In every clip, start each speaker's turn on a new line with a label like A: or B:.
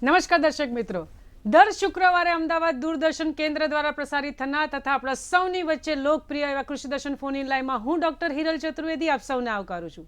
A: નમસ્કાર દર્શક મિત્રો, દર શુક્રવારે અમદાવાદ દૂરદર્શન કેન્દ્ર દ્વારા પ્રસારિત થનાર તથા આપણા સૌની વચ્ચે લોકપ્રિય એવા કૃષિ દર્શન ફોન ઇન લાઈવમાં હું ડોક્ટર હિરલ ચતુર્વેદી આપ સૌને આવકારું છું.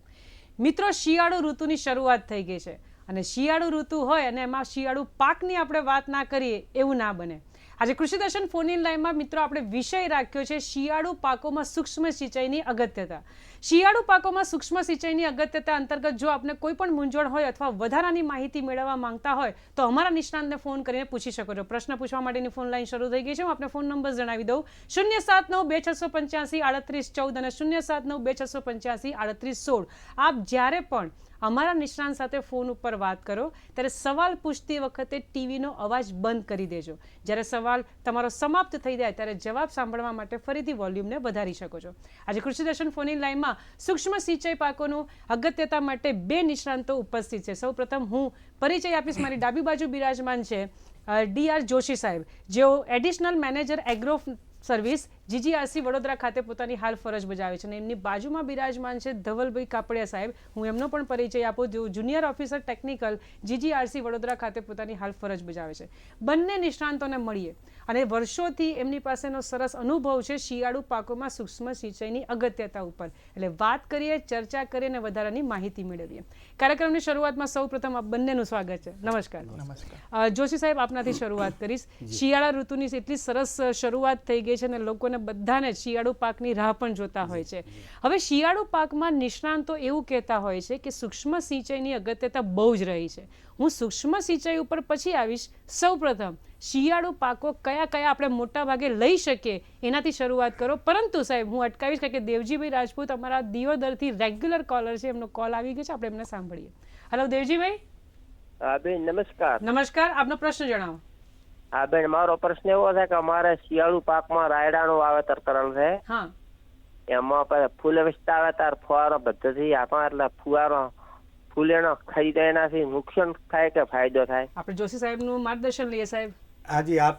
A: મિત્રો, શિયાળુ ઋતુની શરૂઆત થઈ ગઈ છે અને શિયાળુ ઋતુ હોય અને એમાં શિયાળુ પાકની આપણે વાત ના કરીએ એવું ના બને. આજે કૃષિ દર્શન ફોન ઇન લાઈવમાં મિત્રો આપણે વિષય રાખ્યો છે શિયાળુ પાકોમાં સૂક્ષ્મ સિંચાઈની અગત્યતા. શિયાળુ પાકોમાં સૂક્ષ્મ સિંચાઈની અગત્યતા અંતર્ગત જો આપને કોઈ પણ મૂંઝવણ હોય અથવા વધારાની માહિતી મેળવવા માંગતા હોય તો અમારા નિષ્ણાંતને ફોન કરીને પૂછી શકો છો. પ્રશ્ન પૂછવા માટેની ફોન લાઈન શરૂ થઈ ગઈ છે. હું આપને ફોન નંબર જણાવી દઉં: 07926853814 અને 07926853816. આપ જ્યારે પણ અમારા નિષ્ણાંત સાથે ફોન ઉપર વાત કરો ત્યારે સવાલ પૂછતી વખતે ટીવીનો અવાજ બંધ કરી દેજો. જ્યારે સવાલ તમારો સમાપ્ત થઈ જાય ત્યારે જવાબ સાંભળવા માટે ફરીથી વોલ્યુમને વધારી શકો છો. આજે કૃષિ દર્શન ફોન ઇન લાઈનમાં સૂક્ષ્મ સિંચાઈ પાકોનું અગત્યતા માટે બે નિષ્ણાંતો ઉપસ્થિત છે. સૌપ્રથમ હું પરિચય આપીશ. મારી ડાબી બાજુ બિરાજમાન છે ડી.આર. જોશી સાહેબ, જેઓ additional manager agro service GGRC Vadodara ખાતે પોતાની હાલ ફરજ બજાવે છે અને એમની બાજુમાં બિરાજમાન છે ધવલભાઈ કાપડિયા સાહેબ. હું એમનો પણ પરિચય આપું, જેઓ junior officer technical GGRC Vadodara ખાતે પોતાની હાલ ફરજ બજાવે છે. બંને નિષ્ણાંતોને મળીએ અને વર્ષોથી એમની પાસેનો સરસ અનુભવ છે શિયાળુ પાકોમાં સૂક્ષ્મ સિંચાઈની અગત્યતા ઉપર. એટલે વાત કરીએ, ચર્ચા કરીએ અને વધારાની માહિતી મેળવીએ. કાર્યક્રમની શરૂઆતમાં સૌ પ્રથમ આપ બંનેનું સ્વાગત છે. નમસ્કાર. નમસ્કાર. જોશી સાહેબ, આપનાથી શરૂઆત કરીશ. શિયાળા ઋતુની એટલી સરસ શરૂઆત થઈ ગઈ છે અને લોકોને બધાને શિયાળુ પાકની રાહ પણ જોતા હોય છે. હવે શિયાળુ પાકમાં નિષ્ણાંતો એવું કહેતા હોય છે કે સૂક્ષ્મ સિંચાઈની અગત્યતા બહુ જ રહી છે. હું સૂક્ષ્મ સિંચાઈ ઉપર પછી આવીશ. સૌપ્રથમ શિયાળુ પાકો કયા કયા આપણે મોટા ભાગે લઈ શકીએ એનાથી શરૂઆત કરો. પરંતુ સાહેબ, હું અટકાવીશ કે દેવજીભાઈ રાજપૂત અમારા દિયોદરથી રેગ્યુલર કોલર છે, એમનો કોલ આવી ગયો છે, આપણે એમને સાંભળીએ. હેલો દેવજીભાઈ.
B: હા બેન, નમસ્કાર.
A: નમસ્કાર. આપનો પ્રશ્ન જણાવો.
B: હા બેન, મારો પ્રશ્ન એવો છે કે અમારે શિયાળુ પાકમાં રાયડાનું વાવેતર કરેલ છે.
A: હા.
B: એમાં ફૂલ વિસ્તા વાવેતર ફુવારો પદ્ધતિ આપણા એટલે ફુવારો ફૂલેનો ખરીદે એનાથી નુકસાન થાય કે ફાયદો થાય?
A: આપણે જોશી સાહેબનું માર્ગદર્શન લઈએ સાહેબ.
C: હાજી, આપ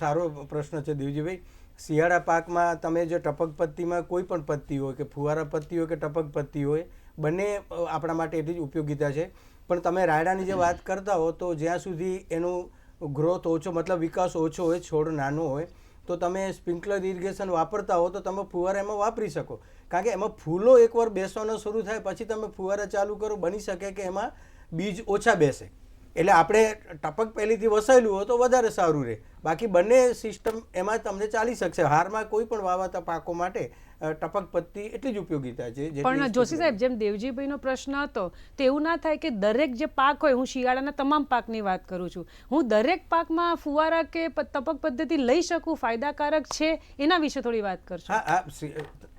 C: સારો પ્રશ્ન છે દેવજીભાઈ. શિયાળા પાકમાં તમે જો ટપક પદ્ધતિમાં કોઈ પણ પદ્ધતિ હોય કે ફુવારા પદ્ધતિ હોય કે ટપક પદ્ધતિ હોય, બંને આપણા માટે એટલી જ ઉપયોગીતા છે. પણ તમે રાયડાની જે વાત કરતા હો તો જ્યાં સુધી એનું ગ્રોથ ઓછો, મતલબ વિકાસ ઓછો હોય, છોડ નાનો હોય, તો તમે સ્પ્રિંકલર ઇરિગેશન વાપરતા હો તો તમે ફુવારા એમાં વાપરી શકો. કારણ કે એમાં ફૂલો એકવાર બેસવાનો શરૂ થાય પછી તમે ફુવારા ચાલુ કરો, બની શકે કે એમાં બીજ ઓછા બેસે. એટલે આપણે ટપક પહેલીથી વસાયેલું હોય તો વધારે સારું રહે. બાકી બંને સિસ્ટમ એમાં તમને ચાલી શકશે. હારમાં કોઈ પણ વાવાતા પાકો માટે ટપક પદ્ધતિ એટલી જ ઉપયોગીતા છે.
A: પણ જોશી સાહેબ, જેમ દેવજીભાઈનો પ્રશ્ન હતો તો એવું ના થાય કે દરેક જે પાક હોય, હું શિયાળાના તમામ પાકની વાત કરું છું, હું દરેક પાકમાં ફુવારા કે ટપક પદ્ધતિ લઈ શકું, ફાયદાકારક છે, એના વિશે થોડી વાત કરશો.
C: હા,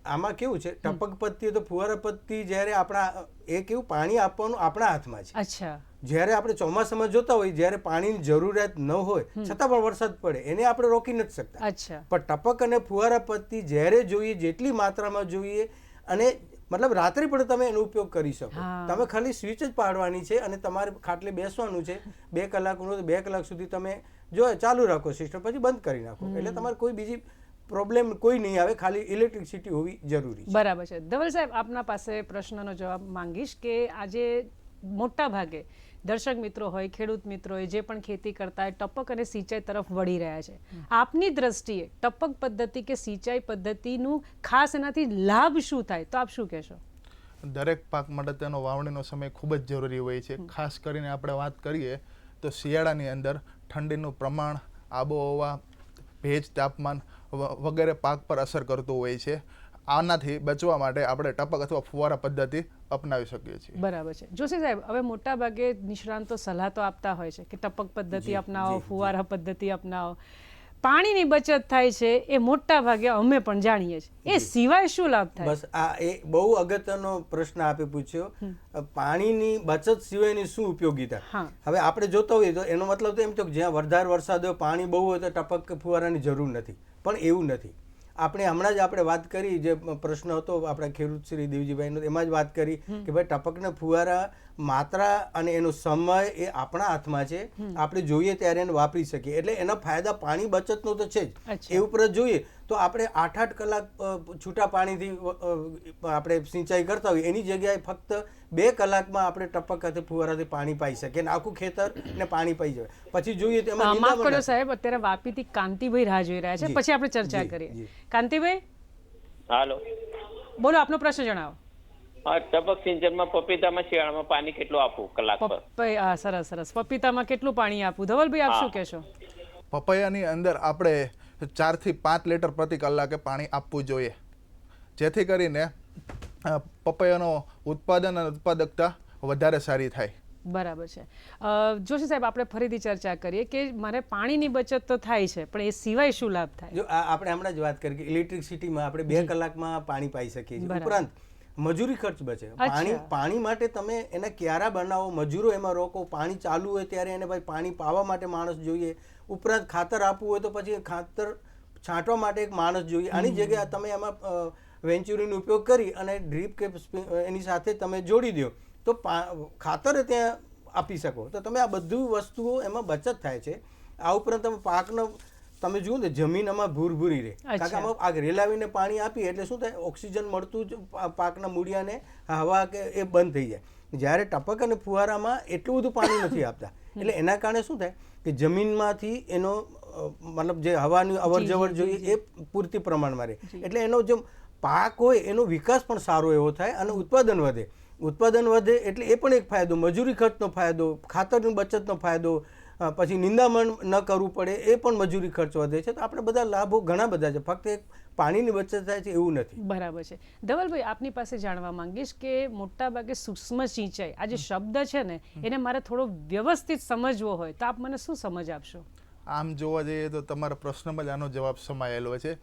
C: આમાં કેવું છે, ટપક પદ્ધતિ તો ફુવારા પદ્ધતિ જ્યારે આપણા એ કેવું પાણી આપવાનું આપણા હાથમાં છે.
A: અચ્છા.
C: જ્યારે આપણે ચોમાસામાં જોતા હોય જ્યારે પાણીની જરૂરિયાત ન હોય છતાં પણ વરસાદ પડે, એને આપણે રોકી નથી શકતા.
A: અચ્છા.
C: પણ ટપક અને ફુવારા પદ્ધતિ જ્યારે જોઈએ, જેટલી માત્રામાં જોઈએ, અને મતલબ રાત્રે પણ તમે એનો ઉપયોગ કરી શકો. તમે ખાલી સ્વિચ જ પાડવાની છે અને તમારે ખાટલે બેસવાનું છે. 2 કલાકનું 2 કલાક સુધી તમે જો ચાલુ રાખો સિસ્ટમ, પછી બંધ કરી નાખો. એટલે તમારે કોઈ બીજી પ્રોબ્લેમ કોઈ નહીં આવે, ખાલી ઇલેક્ટ્રિસિટી હોવી જરૂરી છે.
A: બરાબર છે. ધવલ સાહેબ, આપના પાસે પ્રશ્નનો જવાબ માંગીશ કે આજે મોટા ભાગે દર્શક મિત્રો હોય, ખેડૂત મિત્રો હોય, જે પણ ખેતી કરતા હોય, ટપક અને સિંચાઈ તરફ વળી રહ્યા છે. આપની દ્રષ્ટિએ ટપક પદ્ધતિ કે સિંચાઈ પદ્ધતિનું ખાસ એનાથી લાભ શું થાય, તો આપ શું કહેશો?
D: દરેક પાક માટે તેનો વાવણીનો સમય ખૂબ જ જરૂરી હોય છે. ખાસ કરીને આપણે વાત કરીએ તો શિયાળાની અંદર ઠંડીનું પ્રમાણ, આબોહવા, ભેજ, તાપમાન વગેરે પાક પર અસર કરતું હોય છે. આનાથી બચવા માટે આપણે ટપક અથવા ફુવારા પદ્ધતિ અપનાવી શકીએ છીએ.
A: બરાબર છે. જોશી સાહેબ, હવે મોટા ભાગે નિષ્ણાંતો સલાહ તો આપતા હોય છે કે ટપક પદ્ધતિ અપનાવો, ફુવારા પદ્ધતિ અપનાવો. પાણીની બચત થાય છે એ મોટા ભાગે અમે પણ જાણીએ છીએ. એ સિવાય શું લાભ થાય?
C: બસ આ એ બહુ અગત્યનો પ્રશ્ન આપે પૂછ્યો. પાણીની બચત સિવાયની શું ઉપયોગીતા? હવે આપણે જોતા હોઈએ તો એનો મતલબ તો એમ તો જ્યાં વધારે વરસાદ હોય, પાણી બહુ હોય તો ટપક ફુવારાની જરૂર નથી. પણ એવું નથી. આપણે હમણાં જ આપણે વાત કરી, જે પ્રશ્ન હતો આપણા ખેડૂત શ્રી દેવજીભાઈનો, એમાં જ વાત કરી કે ભાઈ ટપકના ફુવારા માત્રા અને એનો સમય એ આપણા હાથમાં છે. આપણે જોઈએ ત્યારે એને વાપરી શકીએ. એટલે એના ફાયદા પાણી બચતનો તો છે જ. એ ઉપર જોઈએ તો આપણે 8-8 કલાક છૂટા પાણીથી આપણે સિંચાઈ કરતા હોય એની જગ્યાએ ફક્ત 2 કલાકમાં આપણે ટપક અથવા ફુવારાથી પાણી પાઈ શકીએ અને આખું ખેતર ને પાણી પાઈ જાય. પછી જોઈએ તો એમાં
A: માફ કરો સાહેબ, અત્યારે વાપીથી કાંતિભાઈ રાહ જોઈ રહ્યા છે, પછી આપણે ચર્ચા કરીએ. કાંતિભાઈ,
E: હાલો,
A: બોલો, આપનો પ્રશ્ન જણાવો.
E: હા, ટપક સિંચનમાં પપીતામાં શિયાળામાં પાણી કેટલું આપવું કલાક પર?
A: સરસ સરસ. પપીતામાં કેટલું પાણી આપવું? ધવલભાઈ, આપ શું કહેશો?
D: પપૈયાની અંદર આપણે 4 થી 5 લીટર પ્રતિ કલાકે પાણી આપવું જોઈએ, જેથી કરીને પપૈયાનો ઉત્પાદન અને ઉત્પાદકતા વધારે સારી થાય.
A: બરાબર છે. જોશી સાહેબ, આપણે ફરીથી ચર્ચા કરીએ કે મારે પાણીની બચત તો થાય છે, પણ એ સિવાય શું લાભ થાય?
C: જો આપણે હમણાં જ વાત કરી કે ઇલેક્ટ્રિસિટીમાં આપણે 2 કલાકમાં પાણી પાઈ શકીએ છીએ. ઉપરાંત મજૂરી ખર્ચ બચે. પાણી માટે તમે એના ક્યારા બનાવો, મજૂરો એમાં રોકો, પાણી ચાલુ હોય ત્યારે એને ભાઈ પાણી પાવા માટે માણસ જોઈએ. ઉપરાંત ખાતર આપવું હોય તો પછી ખાતર છાંટવા માટે એક માણસ જોઈએ. આની જગ્યાએ તમે એમાં વેન્ચુરીનો ઉપયોગ કરી અને ડ્રીપ કે એની સાથે તમે જોડી દો તો ખાતર ત્યાં આપી શકો. તો તમે આ બધી વસ્તુઓ એમાં બચત થાય છે. આ ઉપરાંત તમે પાકનો તમે જુઓ ને જમીન આમાં ભૂરભૂરી રહે, કારણ કે આમાં આગ રેલાવીને પાણી આપીએ એટલે શું થાય, ઓક્સિજન મળતું જ પાકના મૂળિયાને હવા કે એ બંધ થઈ જાય. જ્યારે ટપક અને ફુવારામાં એટલું બધું પાણી નથી આપતા, એટલે એના કારણે શું થાય કે જમીનમાંથી એનો મતલબ જે હવાની અવર જવર જોઈએ એ પૂરતી પ્રમાણમાં રહે, એટલે એનો જે પાક હોય એનો વિકાસ પણ સારો એવો થાય અને ઉત્પાદન વધે. ઉત્પાદન વધે એટલે એ પણ એક ફાયદો, મજૂરી ખર્ચનો ફાયદો, ખાતરની બચતનો ફાયદો, પછી નિંદામણ ન કરવું પડે એ પણ મજૂરી ખર્ચ વધે છે. તો આપણે બધા લાભો ઘણા બધા છે, ફક્ત એક પાણીની બચત થાય છે એવું નથી.
A: બરાબર છે. ધવલભાઈ, આપની પાસે જાણવા માંગીશ કે મોટાભાગે સૂક્ષ્મ સિંચાઈ આ જે શબ્દ છે ને એને મારે થોડો વ્યવસ્થિત સમજવો હોય તો આપ મને શું સમજ આપશો?
D: આમ જોવા જઈએ તો તમારા પ્રશ્નમાં જ આનો જવાબ સમાયેલો છે.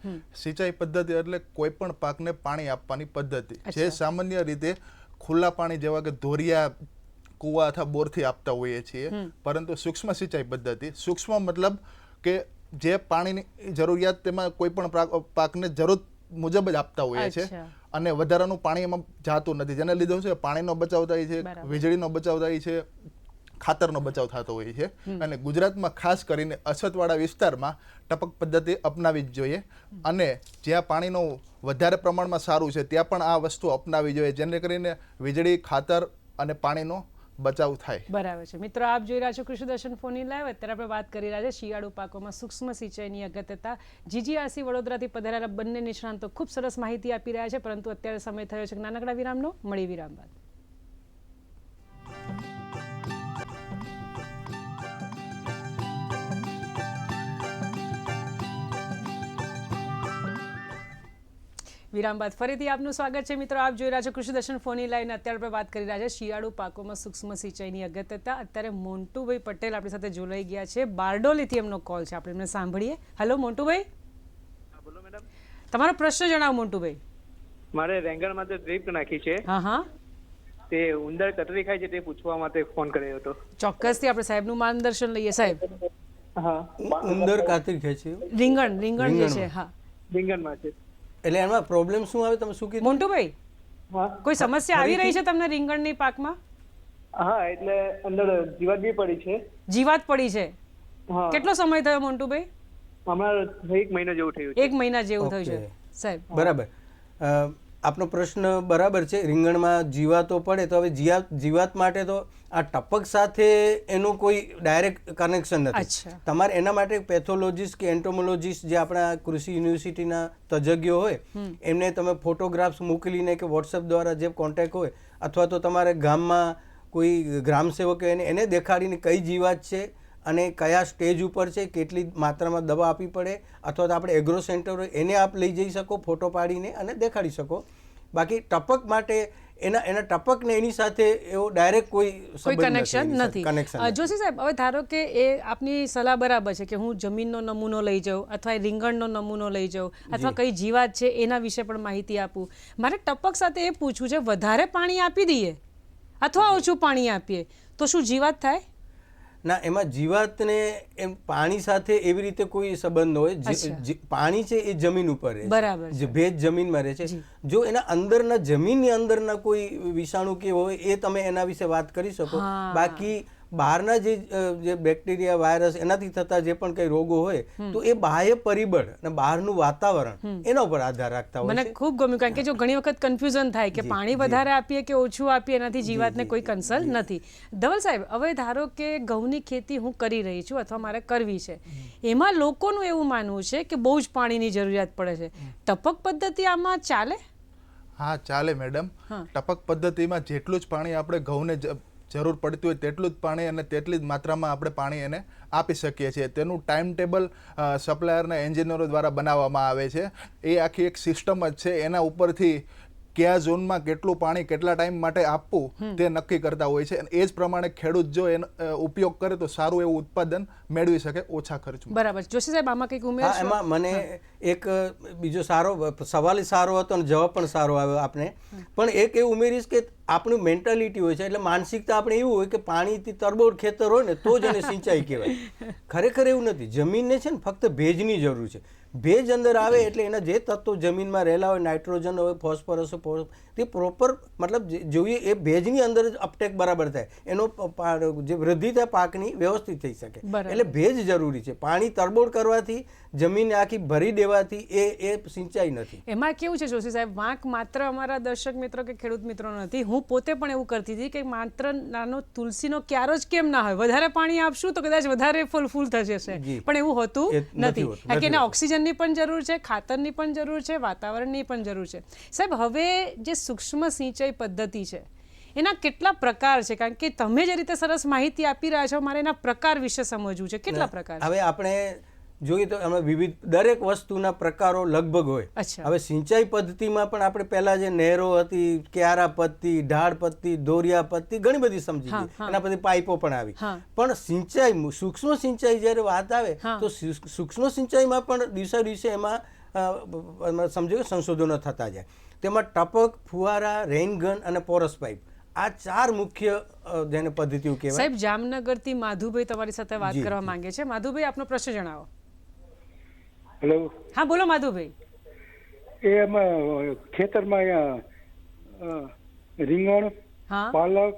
D: સિંચાઈ પદ્ધતિ એટલે કોઈ પણ પાકને પાણી આપવાની પદ્ધતિ, જે સામાન્ય રીતે ખુલ્લા પાણી જેવા કે ધોરિયા, કુવા અથવા બોરથી આપતા હોઈએ છીએ. પરંતુ સૂક્ષ્મ સિંચાઈ પદ્ધતિ, સૂક્ષ્મ મતલબ કે જે પાણીની જરૂરિયાત તેમાં કોઈ પણ પાકને જરૂર મુજબ જ આપતા હોઈએ છે અને વધારાનું પાણી એમાં જાતું નથી, જેને લીધે છે પાણીનો બચાવ થાય છે, વીજળીનો બચાવ થાય છે, ખાતરનો બચાવ થતો હોય છે. અને ગુજરાતમાં ખાસ કરીને અછતવાળા વિસ્તારમાં ટપક પદ્ધતિ અપનાવી જ જોઈએ અને જ્યાં પાણીનું વધારે પ્રમાણમાં સારું છે ત્યાં પણ આ વસ્તુ અપનાવી જોઈએ, જેને કરીને વીજળી, ખાતર અને પાણીનો બચાવ થાય.
A: બરાબર છે. મિત્રો, આપ જોઈ રહ્યા છો કૃષિ દર્શન ફોન ઇન લાઈવ. અત્યારે આપણે વાત કરી રહ્યા છે શિયાળુ પાકોમાં સૂક્ષ્મ સિંચાઈની અગત્યતા. GGRC વડોદરાથી પધારેલા બંને નિષ્ણાંતો ખૂબ સરસ માહિતી આપી રહ્યા છે, પરંતુ અત્યારે સમય થયો છે નાનકડા વિરામનો. મળી વિરામ બાદ. વિરામ બાદ ફરીથી આપનું સ્વાગત છે. મિત્રો, આપ જોઈ રહ્યા છો કૃષિ દર્શન ફોન ઇન લાઈવ. અત્યારે આપણે વાત કરી રહ્યા છે શિયાળુ પાકોમાં સૂક્ષ્મ સિંચાઈની અગત્યતા. અત્યારે મોન્ટુભાઈ પટેલ આપણી સાથે જોડાઈ ગયા છે, બારડોલીથી એમનો કોલ છે, આપણે એમને સાંભળીએ. હેલો મોન્ટુભાઈ.
F: બોલો મેડમ.
A: તમારો પ્રશ્ન જણાવો મોન્ટુભાઈ.
F: મારે રેંગણમાં તો ડ્રીપ નાખી છે,
A: હા,
F: તે ઉંદર કતરી ખાય છે તે પૂછવા માટે ફોન કર્યો હતો.
A: ચોક્કસથી આપણે સાહેબનું માર્ગદર્શન લઈએ. સાહેબ,
F: હા,
C: ઉંદર કાતરી ખેંચી
A: રીંગણ જે છે, હા,
F: રીંગણમાં છે.
C: એટલે એમાં પ્રોબ્લેમ શું આવે તમે શું કીધું
A: મોન્ટુભાઈ?
F: હા,
A: કોઈ સમસ્યા આવી રહી છે તમને રીંગણની પાકમાં?
F: હા, એટલે અંદર જીવાત બી પડી છે.
A: જીવાત પડી છે?
F: હા.
A: કેટલો સમય થયો મોન્ટુભાઈ?
F: હમણાં 1 મહિનો જેવું થયું છે.
A: 1 મહિના જેવું થયું છે સાહેબ.
C: બરાબર. આપનો પ્રશ્ન બરાબર છે. રીંગણમાં જીવાતો પડે તો હવે જીવાત માટે તો આ ટપક સાથે એનું કોઈ ડાયરેક્ટ કનેક્શન નથી. તમારે એના માટે પેથોલોજીસ્ટ કે એન્ટોમોલોજીસ્ટ જે આપણા કૃષિ યુનિવર્સિટીના તજજ્ઞો હોય એમને તમે ફોટોગ્રાફ્સ મોકલીને કે વોટ્સએપ દ્વારા જે કોન્ટેક્ટ હોય અથવા તો તમારે ગામમાં કોઈ ગ્રામસેવક એને દેખાડીને કઈ જીવાત છે અને કયા સ્ટેજ ઉપર છે, કેટલી માત્રામાં દવા આપવી પડે, અથવા તો આપણે એગ્રો સેન્ટર હોય એને આપ લઈ જઈ શકો ફોટો પાડીને અને દેખાડી શકો. બાકી ટપક માટે એના ટપક ને એની સાથે એવો ડાયરેક્ટ કોઈ
A: કનેક્શન નથી. જોશી સાહેબ, હવે ધારો કે એ આપની સલાહ બરાબર છે કે હું જમીનનો નમૂનો લઈ જાઉં અથવા રીંગણનો નમૂનો લઈ જાઉં અથવા કઈ જીવાત છે એના વિશે પણ માહિતી આપું. મારે ટપક સાથે એ પૂછવું છે, વધારે પાણી આપી દઈએ અથવા ઓછું પાણી આપીએ તો શું જીવાત થાય?
C: ના, એમાં જીવાતને એમ પાણી સાથે એવી રીતે કોઈ સંબંધ હોય. પાણી છે એ જમીન ઉપર રહે છે, ભેજ જમીનમાં રહે છે. જો એના અંદરના જમીનની અંદરના કોઈ વિષાણુ કે હોય એ તમે એના વિશે વાત કરી શકો. બાકી બહારના જે બેક્ટેરિયા વાયરસ એનાથી થતા જે પણ કંઈ રોગો હોય તો એ બાહ્ય પરિબળ અને બહારનું વાતાવરણ એના ઉપર આધાર રાખતા હોય
A: મને
C: છે.
A: ખૂબ ગમ્યું કારણ કે જો ઘણી વખત કન્ફ્યુઝન થાય કે પાણી વધારે આપીએ કે ઓછું આપીએ એનાથી જીવાતને કોઈ કન્સર્ન નથી. ધવલ સાહેબ, હવે ધારો કે ઘઉંની ખેતી હું કરી રહી છું અથવા મારે કરવી છે, એમાં લોકોનું એવું માનવું છે કે બહુ જ પાણીની જરૂરિયાત પડે છે. ટપક પદ્ધતિ આમાં ચાલે?
D: હા, ચાલે મેડમ. ટપક પદ્ધતિમાં જેટલું જ પાણી આપણે ઘઉંને જરૂર પડતી હોય તેટલું જ પાણી અને તેટલી જ માત્રામાં આપણે પાણી એને આપી શકીએ છીએ. તેનું ટાઈમ ટેબલ સપ્લાયરના એન્જિનિયરો દ્વારા બનાવવામાં આવે છે. એ આખી એક સિસ્ટમ જ છે. એના ઉપરથી કયા ઝોનમાં કેટલું પાણી કેટલા ટાઈમ માટે આપવું તે નક્કી કરતા હોય છે. અને એ જ પ્રમાણે ખેડૂત જો એનો ઉપયોગ કરે તો સારું એવું ઉત્પાદન મેળવી શકે ઓછા ખર્ચમાં.
A: બરાબર. જોશી સાહેબ, આમાં કંઈક
C: હા,
A: ઉમેરશો?
C: એમાં મને એક બીજો સવાલ સારો હતો અને જવાબ પણ સારો આવ્યો આપને. પણ એક એવું ઉમેરીશ કે આપણું મેન્ટાલિટી હોય છે, એટલે માનસિકતા આપણે એવું હોય કે પાણીથી તરબોળ ખેતર હોય ને તો જ એને સિંચાઈ કહેવાય. ખરેખર એવું નથી. જમીનને છે ને ફક્ત ભેજની જરૂર છે. ભેજ અંદર આવે એટલે એના જે તત્વો જમીનમાં રહેલા હોય, નાઇટ્રોજન હોય, ફોસ્ફરસ હોય, તે પ્રોપર મતલબ જોઈએ એ ભેજની અંદર જ અપટેક બરાબર થાય, એનો જે વૃદ્ધિ થાય પાકની વ્યવસ્થિત થઈ શકે. એટલે ભેજ જરૂરી છે. પાણી તરબોળ કરવાથી, જમીનને આખી ભરી દેવાથી એ સિંચાઈ નથી.
A: એમાં કેવું છે જોશી સાહેબ, વાંક માત્ર અમારા દર્શક મિત્રો કે ખેડૂત મિત્રો નથી. હું પોતે પણ એવું કરતી હતી કે માત્ર નાનો તુલસીનો ક્યારો જ કેમ ના હોય, વધારે પાણી આપશું તો કદાચ વધારે ફૂલ થઈ જશે, પણ એવું હોતું નથી. કારણ કે એને ઓક્સિજનની પણ જરૂર છે, ખાતરની પણ જરૂર છે, વાતાવરણની પણ જરૂર છે. સાહેબ, હવે જે સૂક્ષ્મ સિંચાઈ પદ્ધતિ છે એના કેટલા પ્રકાર છે? કારણ કે તમે જે રીતે સરસ માહિતી આપી રહ્યા છો, મારે એના પ્રકાર વિશે સમજવું છે. કેટલા પ્રકાર?
C: હવે આપણે જોઈએ તો એમાં વિવિધ દરેક વસ્તુના પ્રકારો લગભગ હોય. હવે સિંચાઈ પદ્ધતિમાં પણ આપણે પહેલા જે નહેરો હતી, ક્યારા પદ્ધતિ, ઢાળ પદ્ધતિ, દોરિયા પદ્ધતિ, ઘણી બધી સમજી ગઈ. એના પછી પાઇપો પણ આવી. પણ સિંચાઈ, સૂક્ષ્મ સિંચાઈ જ્યારે વાત આવે તો સૂક્ષ્મ સિંચાઈમાં પણ દિવસે એમાં સમજો કે સંશોધનો થતા જાય. તેમાં ટપક, ફુવારા, રેઇનગન અને પોરસ પાઇપ, આ 4 મુખ્ય જેને પદ્ધતિઓ કહેવાય.
A: સાહેબ, જામનગરથી માધુભાઈ તમારી સાથે વાત કરવા માંગે છે. માધુભાઈ, આપનો પ્રશ્ન જણાવો.
G: હેલો.
A: હા, બોલો માધુભાઈ.
G: એમાં ખેતરમાં રીંગણ, પાલક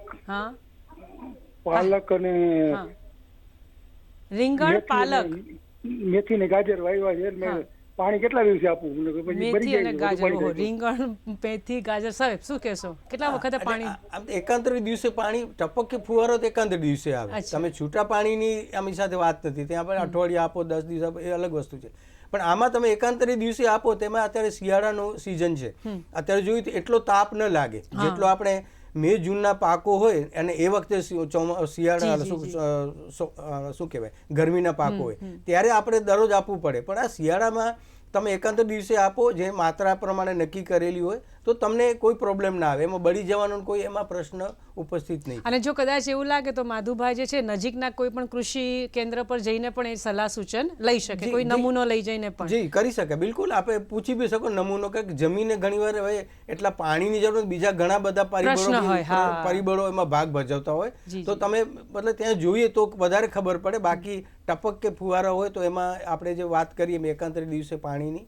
G: અને
A: રીંગણ, પાલક,
G: મેથી ને ગાજર વાવ્યા છે. પાણી કેટલા દિવસે આપવું?
A: મેથી અને ગાજર. રીંગણ, મેથી, ગાજર. સાહેબ, શું કહેશો? કેટલા વખતે પાણી?
C: એકાંતરે દિવસે પાણી, ટપક કે ફુવારો તો એકાંતરે દિવસે આવે. તમે છૂટા પાણીની આની સાથે વાત નથી. ત્યાં આપણે અઠવાડિયે આપો, 10 દિવસ આપો, એ અલગ વસ્તુ છે. પણ આમાં તમે એકાંતરે દિવસે આપો, તેમાં અત્યારે શિયાળાનો સિઝન છે. અત્યારે જોયું તો એટલો તાપ ન લાગે જેટલો આપણે મે જૂનના પાકો હોય અને એ વખતે શિયાળા શું કહેવાય ગરમીના પાકો હોય ત્યારે આપણે દરરોજ આપવું પડે. પણ આ શિયાળામાં તમે એકાંતર દિવસે આપો, જે માત્રા પ્રમાણે નક્કી કરેલી હોય, તો તમને કોઈ પ્રોબ્લેમ ના આવે. એમાં બળી જવાનો કોઈ એમાં પ્રશ્ન ઉપસ્થિત નહીં.
A: અને જો કદાચ એવું લાગે તો માધુભાઈ જે છે નજીકના કોઈ પણ કૃષિ કેન્દ્ર પર જઈને પણ એ સલાહ સૂચન લઈ શકે, કોઈ નમૂનો લઈ જઈને પણ.
C: જી, કરી શકે. બિલકુલ, આપણે પૂછી બી શકો નમૂનો. કે જમીને ઘણીવાર હોય એટલા પાણીની જરૂર, બીજા ઘણા બધા પરિબળો એમાં ભાગ ભજવતા હોય, તો તમે મતલબ ત્યાં જોઈએ તો વધારે ખબર પડે. બાકી ટપક કે ફુવારા હોય તો એમાં આપણે જે વાત કરીએ એકાંતરે દિવસે પાણીની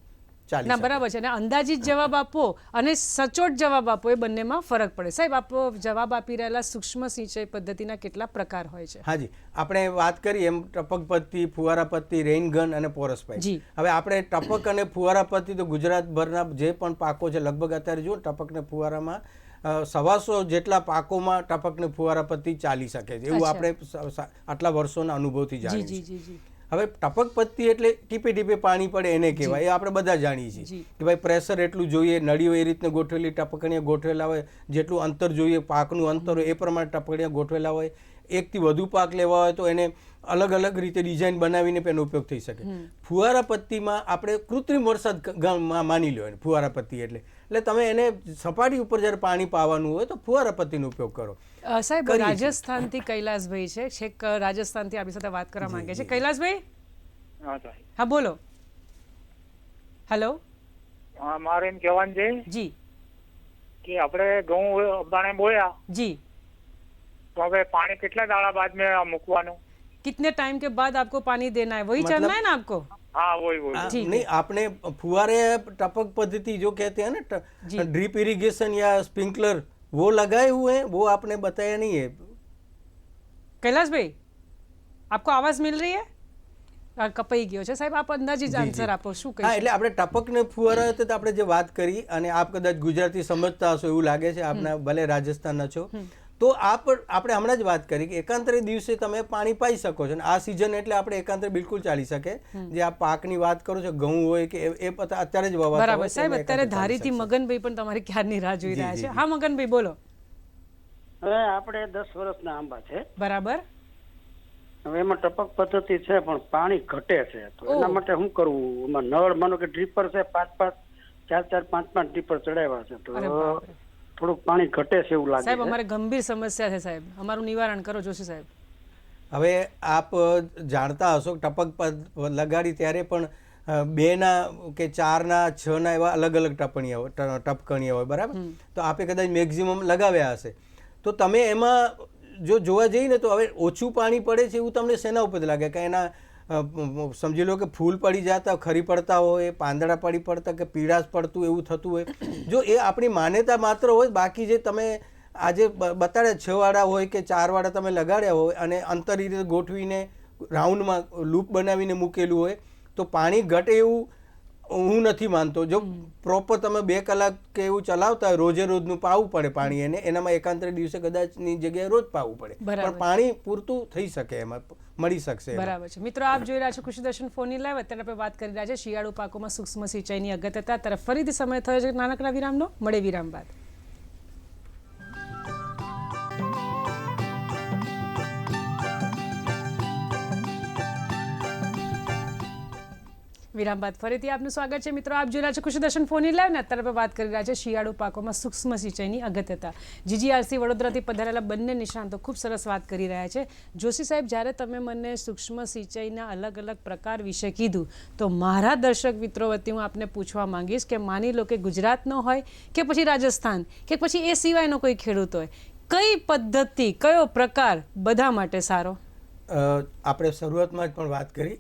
C: ચાલી
A: ના, બરાબર છે. અને અંદાજિત જવાબ આપો અને સચોટ જવાબ આપો, એ બંનેમાં ફરક પડે. સાહેબ, આપ જવાબ આપી રહેલા સૂક્ષ્મ સિંચાઈ પદ્ધતિના કેટલા પ્રકાર હોય છે?
C: હાજી, આપણે વાત કરીએ એમ ટપક પદ્ધતિ, ફુવારા પદ્ધતિ, રેઇનગન અને પોરસ પાઇપ. હવે આપણે ટપક અને ફુવારા પદ્ધતિ તો ગુજરાતભરના જે પણ પાકો છે લગભગ અત્યારે જુઓ ટપક ને ફુવારામાં 125 જેટલા પાકોમાં ટપક ને ફુવારા પદ્ધતિ ચાલી શકે છે. એવું આપણે આટલા વર્ષોના અનુભવથી જાણીએ છીએ. હવે ટપક પદ્ધતિ એટલે ટીપે ટીપે પાણી પડે એને કહેવાય. એ આપણે બધા જાણીએ છીએ કે ભાઈ પ્રેશર એટલું જોઈએ, નળીઓ એ રીતને ગોઠવેલી, ટપકણીયા ગોઠવેલા હોય, જેટલું અંતર જોઈએ, પાકનું અંતર હોય એ પ્રમાણે ટપકણીયા ગોઠવેલા હોય. એકથી વધુ પાક લેવા હોય તો એને અલગ અલગ રીતે ડિઝાઇન બનાવીને એનો ઉપયોગ થઈ શકે. ફુવારા પદ્ધતિમાં આપણે કૃત્રિમ વરસાદ માની લો. ફુવારા પદ્ધતિ એટલે તમે એને સપાટી ઉપર જ્યારે પાણી પાવાનું હોય તો ફુવારા પદ્ધતિનો ઉપયોગ કરો.
A: સાહેબ, રાજસ્થાનથી કૈલાસભાઈ છે, છેક રાજસ્થાનથી આપણી સાથે વાત કરવા માંગે છે. કૈલાસભાઈ, હા બોલો. હેલો.
H: મારે એમ કહેવાનું છે
A: જી
H: કે આપણે ઘઉં અબાણે બોયા
A: જી,
H: तो હવે पानी कितना दाड़ा बाद में મૂકવાનું?
A: कितने टाइम के बाद आपको पानी देना है, वही चलना है ना आपको?
H: हाँ वही
C: नहीं, आपने फुहारे टपक पद्धति जो कहते हैं ना, ड्रिप इरिगेशन या स्प्रिंकलर, वो लगाए हुए हैं, वो आपने बताया नहीं है.
A: कैलाश भाई, आपको आवाज मिल रही है? કપાઈ ગયો છે સાહેબ, આપ અંદાજિત આન્સર આપો, શું કહી?
C: હા, એટલે આપણે ટપક ને ફુવારા તો આપણે જે વાત કરી, અને આપ કદાચ ગુજરાતી સમજતા હશો એવું લાગે છે, આપના ભલે રાજસ્થાનના છો, તો આપણે હમણાં જ વાત કરી કે એકાંતરે દિવસે તમે પાણી પાઈ શકો છો. આ સિઝન એટલે આપણે એકાંતરે બિલકુલ ચાલી શકે. જે આ પાકની વાત કરો છો, ઘઉં હોય કે એ અત્યારે જ વાવતા
A: બરાબર સાહેબ, અત્યારે ધારીથી મગનભાઈ પણ તમારી ક્યારની રાહ જોઈ રહ્યા છે. હા મગનભાઈ બોલો.
I: હવે આપણે 10 વર્ષના આંબા છે,
A: બરાબર.
I: હવે એમાં ટપક પદ્ધતિ છે પણ પાણી ઘટે છે, તો એના માટે શું કરવું? એમાં નળ માનો કે ડ્રીપર છે, 4-5 ડ્રીપર ચડાવ્યા છે, તો થોડુંક પાણી ઘટે છે એવું લાગે
A: સાહેબ.
I: છે.
A: અમારે ગંભીર સમસ્યા છે સાહેબ, અમારું નિવારણ કરો જોશી સાહેબ.
C: હવે આપ જાણતા હશો ટપક પદ્ધતિ લગાડી ત્યારે પણ 2 કે 4 6 એવા અલગ અલગ ટપકણીઓ હોય, બરાબર? તો આપે કદાચ મેક્ઝિમમ લગાવ્યા હશે, તો તમે એમાં જો જોવા જઈએ ને તો હવે ઓછું પાણી પડે છે એવું તમને શેના ઉપર લાગે? કે એના સમજી લો કે ફૂલ પડી જતા, ખરી પડતા હોય, પાંદડા પડી પડતા, કે પીળાશ પડતું એવું થતું હોય. જો એ આપણી માન્યતા માત્ર હોય, બાકી જે તમે આજે બતાડ્યા 6 વાળા હોય કે 4 વાળા તમે લગાડ્યા હોય અને અંતર રીતે ગોઠવીને રાઉન્ડમાં લૂપ બનાવીને મૂકેલું હોય, તો પાણી ઘટે એવું હું નથી માનતો. જો પ્રોપર તમે 2 કલાક કે એવું ચલાવતા હોય, રોજે રોજનું પાવું પડે પાણી, એનામાં એકાંતરે દિવસે કદાચની જગ્યાએ રોજ પાવું પડે, પણ પાણી પૂરતું થઈ શકે, એમાં મળી શકશે.
A: બરાબર છે મિત્રો, આપ જોઈ રહ્યા છો કૃષિ દર્શન ફોનની લાઈવ. અત્યારે આપણે વાત કરી રહ્યા છે શિયાળુ પાકોમાં સૂક્ષ્મ સિંચાઈની અગત્યતા. તરફ ફરીથી સમય થયો છે નાનકડા વિરામનો. મળે વિરામ બાદ. વિરામ બાદ ફરીથી આપનું સ્વાગત છે મિત્રો. આપ જોઈ રહ્યા છો કૃષિ દર્શન ફોનની લાઈવ ને અત્યારે આપણે વાત કરી રહ્યા છે શિયાળુ પાકોમાં સૂક્ષ્મ સિંચાઈની અગત્યતા. GGRC વડોદરાથી પધારેલા બંને નિષ્ણાંતો ખૂબ સરસ વાત કરી રહ્યા છે. જોશી સાહેબ, જ્યારે તમે મને સૂક્ષ્મ સિંચાઈના અલગ અલગ પ્રકાર વિશે કીધું, તો મારા દર્શક મિત્રો વતી હું આપને પૂછવા માંગીશ કે માની લો કે ગુજરાતનો હોય કે પછી રાજસ્થાન કે પછી એ સિવાયનો કોઈ ખેડૂત હોય, કઈ પદ્ધતિ, કયો પ્રકાર બધા માટે સારો?
C: આપણે શરૂઆતમાં જ પણ વાત કરી,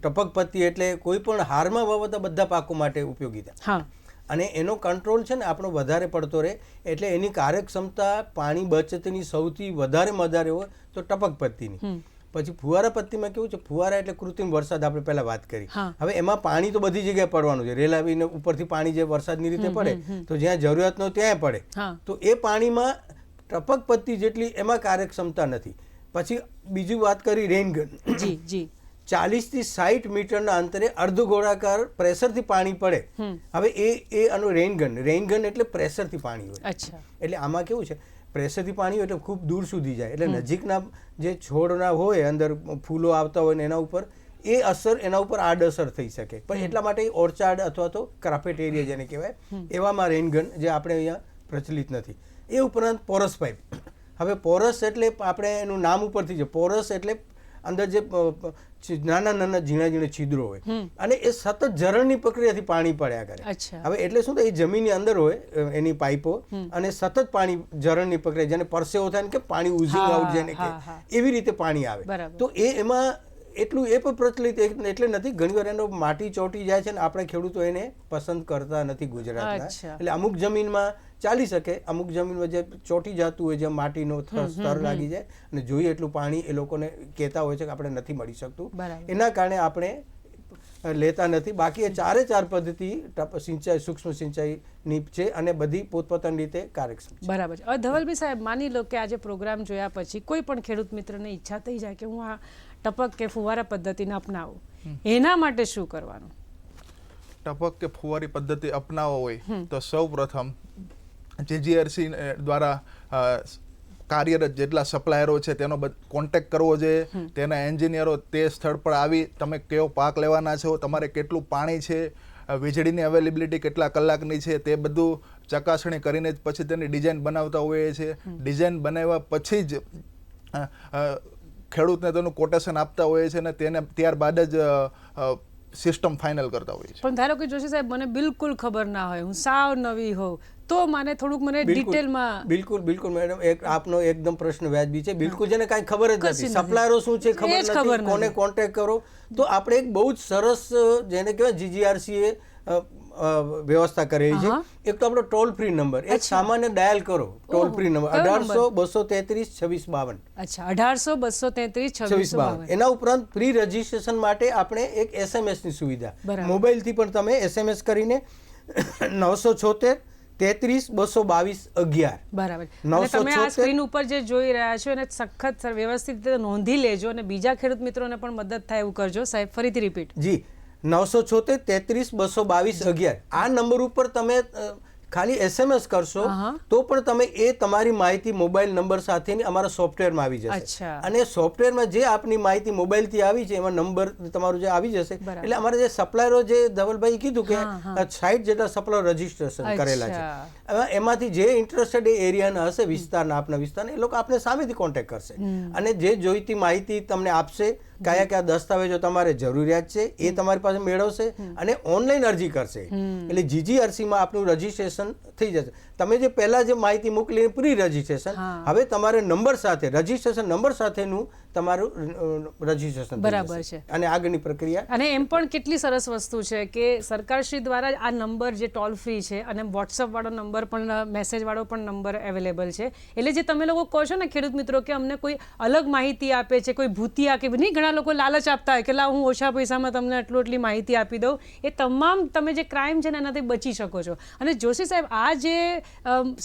C: ટપક પદ્ધતિ એટલે કોઈ પણ હારમાં વાવતા બધા પાકો માટે ઉપયોગીતા.
A: હા,
C: અને એનો કંટ્રોલ છે ને આપણો વધારે પડતો રહે, એટલે એની કાર્યક્ષમતા પાણી બચતની સૌથી વધારે હોય તો ટપક પદ્ધતિની. પછી ફુવારા પદ્ધતિમાં કેવું છે, ફુવારા એટલે કૃત્રિમ વરસાદ, આપણે પહેલા વાત કરી. હવે એમાં પાણી તો બધી જગ્યાએ પડવાનું છે, રેલાવીને ઉપરથી પાણી જે વરસાદની રીતે પડે, તો જ્યાં જરૂરિયાત ન ત્યાં પડે, તો એ પાણીમાં ટપક પદ્ધતિ જેટલી એમાં કાર્યક્ષમતા નથી. પછી બીજી વાત કરી રેનગન. 40 થી 60 મીટરના અંતરે અર્ધગોળાકાર પ્રેશરથી પાણી પડે. હવે એ આનું રેનગન એટલે પ્રેશરથી પાણી હોય. એટલે આમાં કેવું છે, પ્રેશરથી પાણી હોય એટલે ખૂબ દૂર સુધી જાય, એટલે નજીકના જે છોડના હોય, અંદર ફૂલો આવતા હોય ને એના ઉપર એ અસર, એના ઉપર આડઅસર થઈ શકે. પણ એટલા માટે ઓર્ચાર્ડ અથવા તો કાર્પેટ એરિયા જેને કહેવાય, એવામાં રેનગન જે આપણે અહીંયા પ્રચલિત નથી. એ ઉપરાંત પોરસ પાઇપ. હવે પોરસ એટલે આપણે એનું નામ ઉપરથી છે, પોરસ એટલે અંદર જે નાના ઝીણા છિદ્રો હોય અને એ સતત ઝરણની પ્રક્રિયાથી પાણી પડ્યા કરે. હવે એટલે શું થાય, એ જમીનની અંદર હોય એની પાઇપો, અને સતત પાણી ઝરણની પ્રક્રિયા, જેને પરસેવો થાય કે પાણી ઉઝિંગ આઉટ જેને કે, એવી રીતે પાણી આવે. તો એમાં એટલું એ પણ પ્રચલિત એટલે નથી. ઘણીવાર એનો માટી ચોંટી જાય છે ને આપણે ખેડૂતો એને પસંદ કરતા નથી ગુજરાતના. એટલે અમુક જમીનમાં ચાલી શકે, અમુક જમીનમાં જે ચોંટી જતું હોય, જે માટીનો સ્તર લાગી જાય અને જોઈએ એટલું પાણી એ લોકોને કહેતા હોય છે કે આપણે નથી મળી શકતું, એના કારણે આપણે લેતા નથી. બાકી એ 4 પદ્ધતિ સિંચાઈ, સૂક્ષ્મ સિંચાઈની છે અને બધી પોતપોતાની રીતે કાર્યક્ષમ છે.
A: બરાબર છે. હવે ધવલભાઈ સાહેબ, માની લો કે આજે પ્રોગ્રામ જોયા પછી કોઈ પણ ખેડૂત મિત્રને ઈચ્છા થઈ જાય કે હું આ ટપક કે ફુવારા પદ્ધતિને અપનાવું, એના માટે શું કરવાનું?
D: ટપક કે ફુવારી પદ્ધતિ અપનાવવા હોય તો સૌ પ્રથમ GGRC દ્વારા કાર્યરત જેટલા સપ્લાયરો છે તેનો કોન્ટેક્ટ કરવો જોઈએ. તેના એન્જિનિયરો તે સ્થળ પર આવી તમે કયો પાક લેવાના છો, તમારે કેટલું પાણી છે, વીજળીની અવેલેબિલિટી કેટલા કલાકની છે, તે બધું ચકાસણી કરીને જ પછી તેની ડિઝાઇન બનાવતા હોઈએ છીએ. ડિઝાઇન બનાવ્યા પછી જ ખેડૂતને તેનું કોટેશન આપતા હોઈએ છીએ અને તેને ત્યારબાદ જ સિસ્ટમ ફાઇનલ કરતા હોઈએ છીએ.
A: પણ ધારો કે જોશી સાહેબ, મને બિલકુલ ખબર ના હોય, હું સાવ નવી હોઉં, તો મને થોડુંક ડિટેલમાં.
C: બિલકુલ મેડમ, આપનો એકદમ પ્રશ્ન વ્યાજબી છે. બિલકુલ જેને કાંઈ ખબર જ નથી, સપ્લાયરો શું છે ખબર નથી, કોને કોન્ટેક્ટ કરો, તો આપણે એક બહુ જ સરસ જેને કહેવાય GGRC એ વ્યવસ્થા કરેલી છે. એક તો આપણો ટોલ ફ્રી નંબર, એક સામાન્ય ડાયલ કરો ટોલ ફ્રી નંબર 1800-233-2652.
A: અચ્છા, 1800-233-2652.
C: એના ઉપરાંત પ્રી રજીસ્ટ્રેશન માટે આપણે એક SMS ની સુવિધા, મોબાઈલથી પણ તમે SMS કરીને 976-33-222-11.
A: બરાબર. અને તમે આ સ્ક્રીન ઉપર જે જોઈ રહ્યા છો એને સખત વ્યવસ્થિત રીતે નોંધી લેજો અને બીજા ખેડૂત મિત્રોને પણ મદદ થાય એવું કરજો. સાહેબ ફરીથી રિપીટ.
C: જી, 976-33-222-11. આ નંબર ઉપર તમે ખાલી SMS કરશો તો પણ તમે એ તમારી માહિતી મોબાઈલ નંબર સાથેની અમારા સોફ્ટવેરમાં આવી જશે. અને સોફ્ટવેરમાં જે આપની માહિતી મોબાઈલથી આવી છે એમાં નંબર તમારું જે આવી જશે, એટલે અમારા જે સપ્લાયરો, જે ધવલભાઈ કીધું કે 60 જેટલા સપ્લાયર રજીસ્ટ્રેશન કરેલા છે, એમાંથી જે ઇન્ટરેસ્ટેડ એરિયાના હશે, વિસ્તારના, આપના વિસ્તારના, એ લોકો આપણે સામેથી કોન્ટેક્ટ કરશે અને જે જોઈતી માહિતી તમને આપશે, કયા કયા દસ્તાવેજો તમારે જરૂરિયાત છે એ તમારી પાસે મેળવશે અને ઓનલાઈન અરજી કરશે. એટલે GGRCમાં આપનું રજીસ્ટ્રેશન થઈ જશે. તમે જે પહેલા જે માહિતી મોકલી પ્રી રજીસ્ટ્રેશન, હવે તમારે નંબર સાથે, રજીસ્ટ્રેશન નંબર સાથેનું તમારું રજીસ્ટ્રેશન
A: બરાબર છે
C: અને આગળની પ્રક્રિયા.
A: અને એમ પણ કેટલી સરસ વસ્તુ છે કે સરકારશ્રી દ્વારા આ નંબર જે ટોલ ફ્રી છે અને વોટ્સઅપ વાળો નંબર પણ, મેસેજ વાળો પણ નંબર અવેલેબલ છે. એટલે જે તમે લોકો કહો છો ને ખેડૂત મિત્રો કે અમને કોઈ અલગ માહિતી આપે છે, કોઈ ભૂતિયા કે નહીં, ઘણા લોકો લાલચ આપતા હોય કે લા હું ઓછા પૈસામાં તમને આટલી માહિતી આપી દઉં, એ તમામ તમે જે ક્રાઇમ છે ને એનાથી બચી શકો છો. અને જોશી સાહેબ, આ જે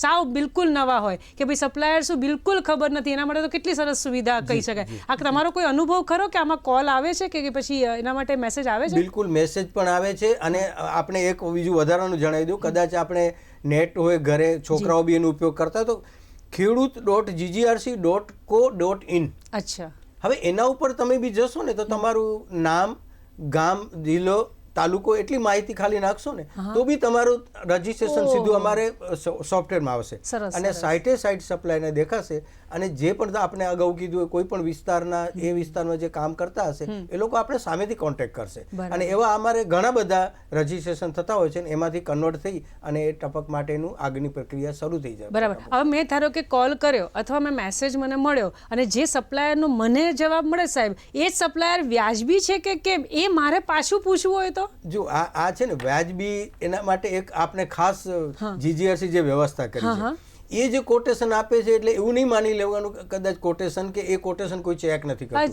A: સાવ બિલકુલ નવા હોય કે ભાઈ સપ્લાયર શું બિલકુલ ખબર નથી, એના માટે તો કેટલી સરસ સુવિધા કહી શકાય. આ તમારો કોઈ અનુભવ ખરો કે આમાં કોલ આવે છે કે પછી એના માટે મેસેજ આવે છે?
C: બિલકુલ મેસેજ પણ આવે છે. અને આપણે એક બીજું વધારાનું જણાવી દઉં, કદાચ આપણે નેટ હોય ઘરે, છોકરાઓ બી એનો ઉપયોગ કરતા, તો ખેડૂત.ggrc.co.in.
A: અચ્છા.
C: હવે એના ઉપર તમે બી જશો ને તો તમારું નામ, ગામ, જિલ્લો, તાલુકો એટલી માહિતી ખાલી નાખશો ને તો બી તમારું રજીસ્ટ્રેશન સીધું અમારે સોફ્ટવેરમાં આવશે અને સાઇટે સાઇટ સપ્લાયને દેખાશે. અને જે પણ આપણે અગાઉ કીધું, કોઈ પણ વિસ્તારના, એ વિસ્તારમાં જે કામ કરતા હશે એ લોકો આપણે સામેથી કોન્ટેક્ટ કરશે. અને એવા અમારે ઘણા બધા રજીસ્ટ્રેશન થતા હોય છે ને એમાંથી કન્વર્ટ થઈ અને એ ટપક માટેનું આગળની પ્રક્રિયા શરૂ થઈ જાય.
A: બરાબર. હવે મેં ધારો કે કોલ કર્યો અથવા મેં મેસેજ મને મળ્યો અને જે સપ્લાયરનો મને જવાબ મળે સાહેબ, એ સપ્લાયર વ્યાજબી છે કે કેમ, એ મારે પાછું પૂછવું હોય તો?
C: જો આ છે ને વ્યાજબી, એના માટે એક આપણે ખાસ GGRC જે વ્યવસ્થા કરી છે, એ જે કોટેશન આપે છે એટલે એવું નહીં માની લેવાનું કદાચ કોટેશન કે એ કોટેશન કોઈ ચેક નથી કરતું.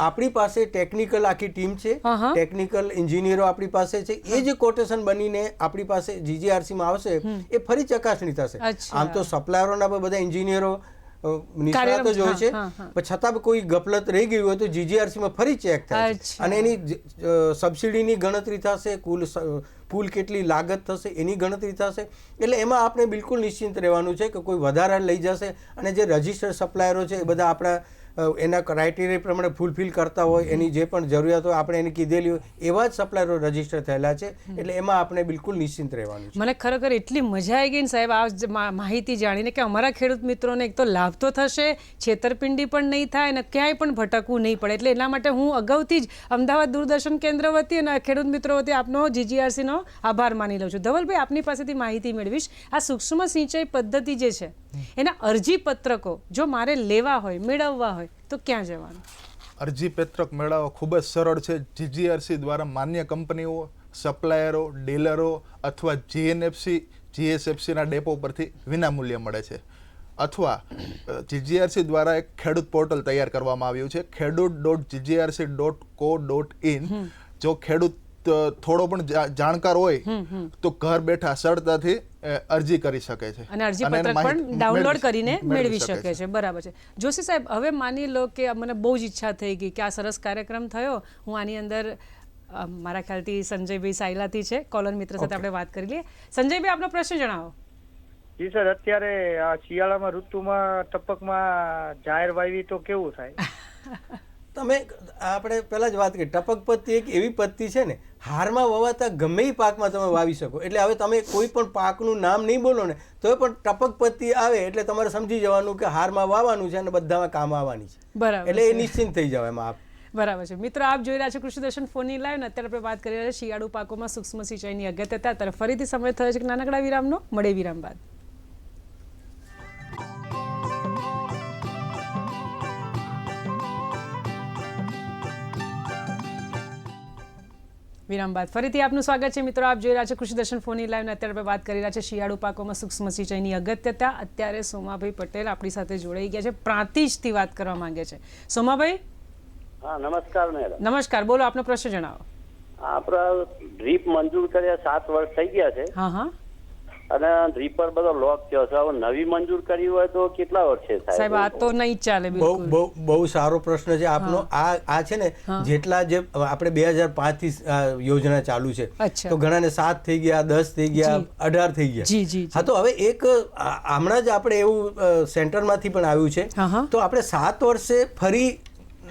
C: આપણી પાસે ટેકનિકલ આખી ટીમ છે, ટેકનિકલ એન્જિનિયરો આપણી પાસે છે. એ જે કોટેશન બનીને આપણી પાસે GGRCમાં આવશે એ ફરી ચકાસણી થશે. આમ તો સપ્લાયરોના બધા એન્જિનિયરો નિષ્ણાતો જ હોય છે, પણ છતાં કોઈ ગફલત રહી ગઈ હોય તો GGRCમાં ફરી ચેક થાય અને એની સબસિડીની ગણતરી થશે, કુલ કેટલી લાગત થશે એની ગણતરી થશે. એટલે એમાં આપણે બિલકુલ નિશ્ચિંત રહેવાનું છે કે કોઈ વધારે લઈ જશે. અને જે રજિસ્ટર્ડ સપ્લાયરો છે એ બધા આપણા એના ક્રાઇટેરિયા પ્રમાણે ફૂલફિલ કરતા હોય, એની જે પણ જરૂરિયાત હોય આપણે એની કીધેલી હોય એવા જ સપ્લાયરો રજીસ્ટર થયેલા છે. એટલે એમાં આપણે બિલકુલ નિશ્ચિંત રહેવાનું છે.
A: મને ખરેખર એટલી મજા આવી ગઈ ને સાહેબ આ માહિતી જાણીને કે અમારા ખેડૂત મિત્રોને એક તો લાભ તો થશે, છેતરપિંડી પણ નહીં થાય અને ક્યાંય પણ ભટકવું નહીં પડે. એટલે એના માટે હું અગાઉથી જ અમદાવાદ દૂરદર્શન કેન્દ્ર વતી અને ખેડૂત મિત્રો વતી આપનો GGRCનો આભાર માની લઉં છું. ધવલભાઈ, આપની પાસેથી માહિતી મેળવીશ. આ સૂક્ષ્મ સિંચાઈ પદ્ધતિ જે છે એના અરજી પત્રકો જો મારે લેવા હોય, મેળવવા હોય તો ક્યાં જવાનું?
D: અરજી પત્રક મેળવવા ખૂબ જ સરળ છે. GGRC દ્વારા માન્ય કંપનીઓ, સપ્લાયરો, ડીલરો અથવા GSFCના ડેપો પરથી વિનામૂલ્યે મળે છે. અથવા GGRC દ્વારા એક ખેડૂત પોર્ટલ તૈયાર કરવામાં આવ્યું છે, ખેડૂત.ggrc.co.in. જો ખેડૂત થોડો પણ જાણકાર હોય તો ઘર બેઠા સરળતાથી અરજી કરી શકે છે
A: અને અરજી પત્રક પણ ડાઉનલોડ કરીને મેળવી શકે છે. બરાબર છે. જોશી સાહેબ, હવે માની લો કે મને બહુ જ ઈચ્છા થઈ ગઈ કે આ સરસ કાર્યક્રમ થયો, હું આની અંદર મારા ખ્યાલથી સંજયભાઈ સાયલાથી છે, કોલર મિત્ર સાથે આપણે વાત કરી લઈએ. સંજયભાઈ, આપનો પ્રશ્ન જણાવો.
H: જી સર, અત્યારે આ શિયાળામાં ઋતુમાં ટપકમાં જાહેર વાવી તો કેવું થાય?
C: તમે આપણે પહેલા જ વાત કરી, ટપક પદ્ધતિ એક એવી પદ્ધતિ છે ને, હારમાં વવાતા ગમે એ પાકમાં તમે વાવી શકો. એટલે હવે તમે કોઈ પણ પાકનું નામ નહીં બોલો ને તો પણ ટપક પદ્ધતિ આવે એટલે તમારે સમજી જવાનું કે હારમાં વાવવાનું છે અને બધામાં કામ આવવાની છે.
A: બરાબર.
C: એટલે એ નિશ્ચિંત થઈ જાવ એમાં આપ.
A: બરાબર છે. મિત્રો, આપ જોઈ રહ્યા છો કૃષિ દર્શન ફોનની લાઈવ ને અત્યારે આપણે વાત કરી રહ્યા છીએ શિયાળુ પાકોમાં સૂક્ષ્મ સિંચાઈની અગત્યતા. ત્યારે ફરીથી સમય થયો છે કે નાનકડા વિરામનો. મળે વિરામ બાદ. વિરામ બાદ ફરીથી આપનું સ્વાગત છે મિત્રો. આપ જોઈ રહ્યા છો કૃષિ દર્શન ફોન લાઈવ ને અત્યારે આપણે વાત કરી રહ્યા છે શિયાળુ પાકોમાં સૂક્ષ્મ સિંચાઈની અગત્યતા. અત્યારે સોમાભાઈ પટેલ આપણી સાથે જોડાઈ ગયા છે, પ્રાંતિજથી વાત કરવા માંગે છે. સોમાભાઈ,
J: હા નમસ્કાર મેડમ.
A: નમસ્કાર, બોલો આપનો પ્રશ્ન જણાવો.
J: આપણા ડ્રીપ મંજૂર કર્યા 7 વર્ષ થઈ ગયા છે
A: હા હા,
J: અને ડ્રીપર બધો લોક થયો છે. હવે નવી મંજૂર કરી હોય તો કેટલા વર્ષે થાય?
A: સાહેબ આ તો નહીં ચાલે બિલકુલ.
C: બહુ સારો પ્રશ્ન છે આપનો. આ છે ને જેટલા જે આપણે 2005 થી યોજના ચાલુ છે, તો ઘણાને 7 થઈ ગયા, 10 થઈ ગયા, 18 થઈ ગયા. હા, તો હવે એક હમણાં જ આપણે એવું સેન્ટરમાંથી પણ આવ્યું છે, તો આપણે 7 વર્ષે ફરી